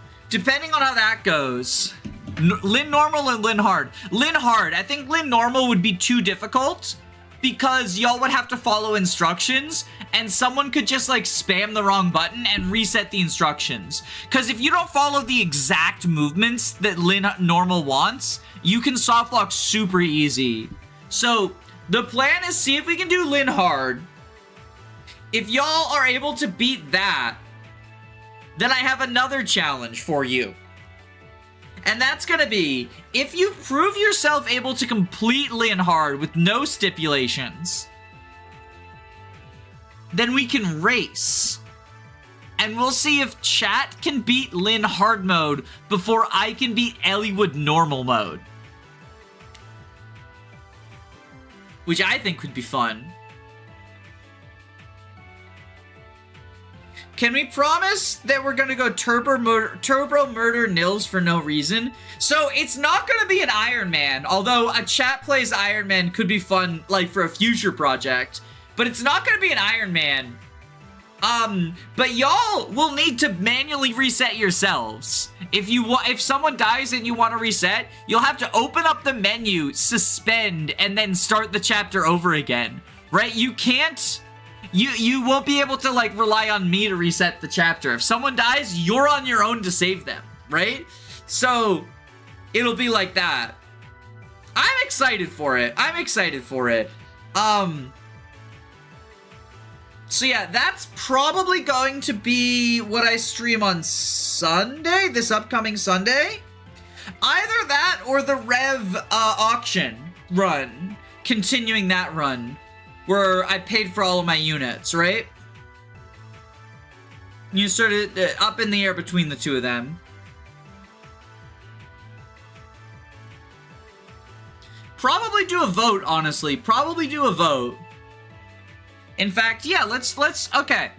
Speaker 1: Lin Normal and Lin Hard. Lin Hard, I think Lin Normal would be too difficult because y'all would have to follow instructions and someone could just like spam the wrong button and reset the instructions. Because if you don't follow the exact movements that Lin Normal wants, you can softlock super easy. So the plan is see if we can do Lin Hard. If y'all are able to beat that, then I have another challenge for you. And that's gonna be, if you prove yourself able to complete Lin Hard with no stipulations, then we can race. And we'll see if chat can beat Lin Hard mode before I can beat Eliwood normal mode. Which I think would be fun. Can we promise that we're gonna go Turbo Murder Nils for no reason? So it's not gonna be an Iron Man, although a chat plays Iron Man could be fun, like for a future project. But it's not gonna be an Iron Man. But y'all will need to manually reset yourselves. If someone dies and you want to reset, you'll have to open up the menu, suspend, and then start the chapter over again, right? You can't You won't be able to, like, rely on me to reset the chapter. If someone dies, you're on your own to save them, right? So, it'll be like that. I'm excited for it. I'm excited for it. So yeah, that's probably going to be what I stream on Sunday, this upcoming Sunday. Either that or the Rev auction run, continuing that run, where I paid for all of my units, right? You sort of up in the air between the two of them. Probably do a vote, honestly. Probably do a vote. In fact, yeah, let's, okay.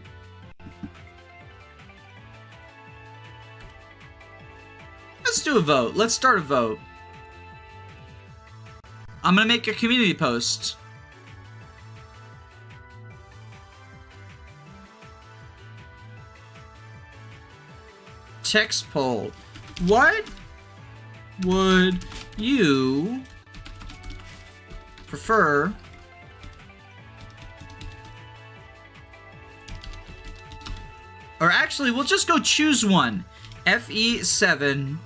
Speaker 1: Let's do a vote. Let's start a vote. I'm gonna make a community post. Text poll. What would you prefer? Or actually, we'll just go choose one. FE7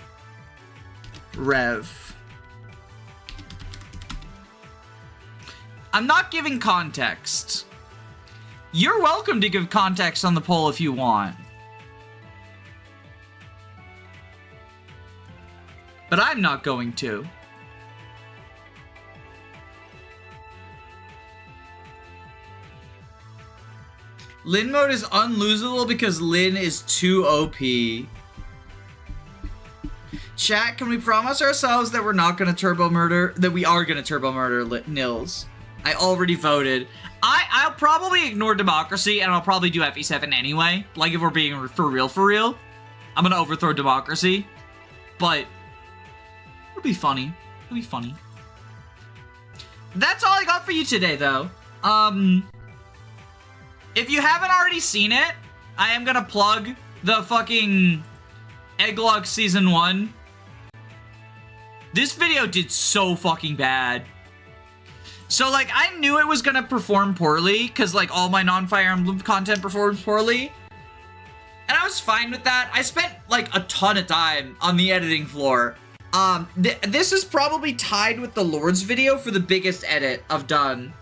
Speaker 1: Rev. I'm not giving context. You're welcome to give context on the poll if you want. But I'm not going to. Lin mode is unlosable because Lin is too OP. Chat, can we promise ourselves that we're not gonna turbo murder? That we are gonna turbo murder Nils? I already voted. I'll probably ignore democracy and I'll probably do FE7 anyway. Like if we're being for real. I'm gonna overthrow democracy. But it'll be funny. It'll be funny. That's all I got for you today though. If you haven't already seen it, I am gonna plug the fucking Egglocke Season 1. This video did so fucking bad. So, like, I knew it was gonna perform poorly, because, like, all my non-Fire Emblem content performs poorly. And I was fine with that. I spent, like, a ton of time on the editing floor. This is probably tied with the Lord's video for the biggest edit I've done.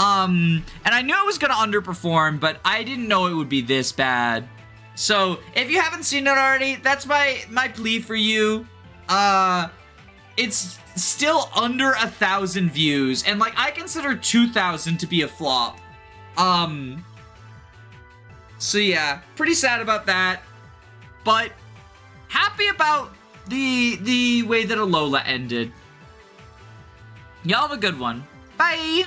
Speaker 1: And I knew it was gonna underperform, but I didn't know it would be this bad. So, if you haven't seen it already, that's my plea for you. It's still under 1,000 views, and, like, I consider 2,000 to be a flop. So yeah, pretty sad about that, but happy about the way that Alola ended. Y'all have a good one. Bye!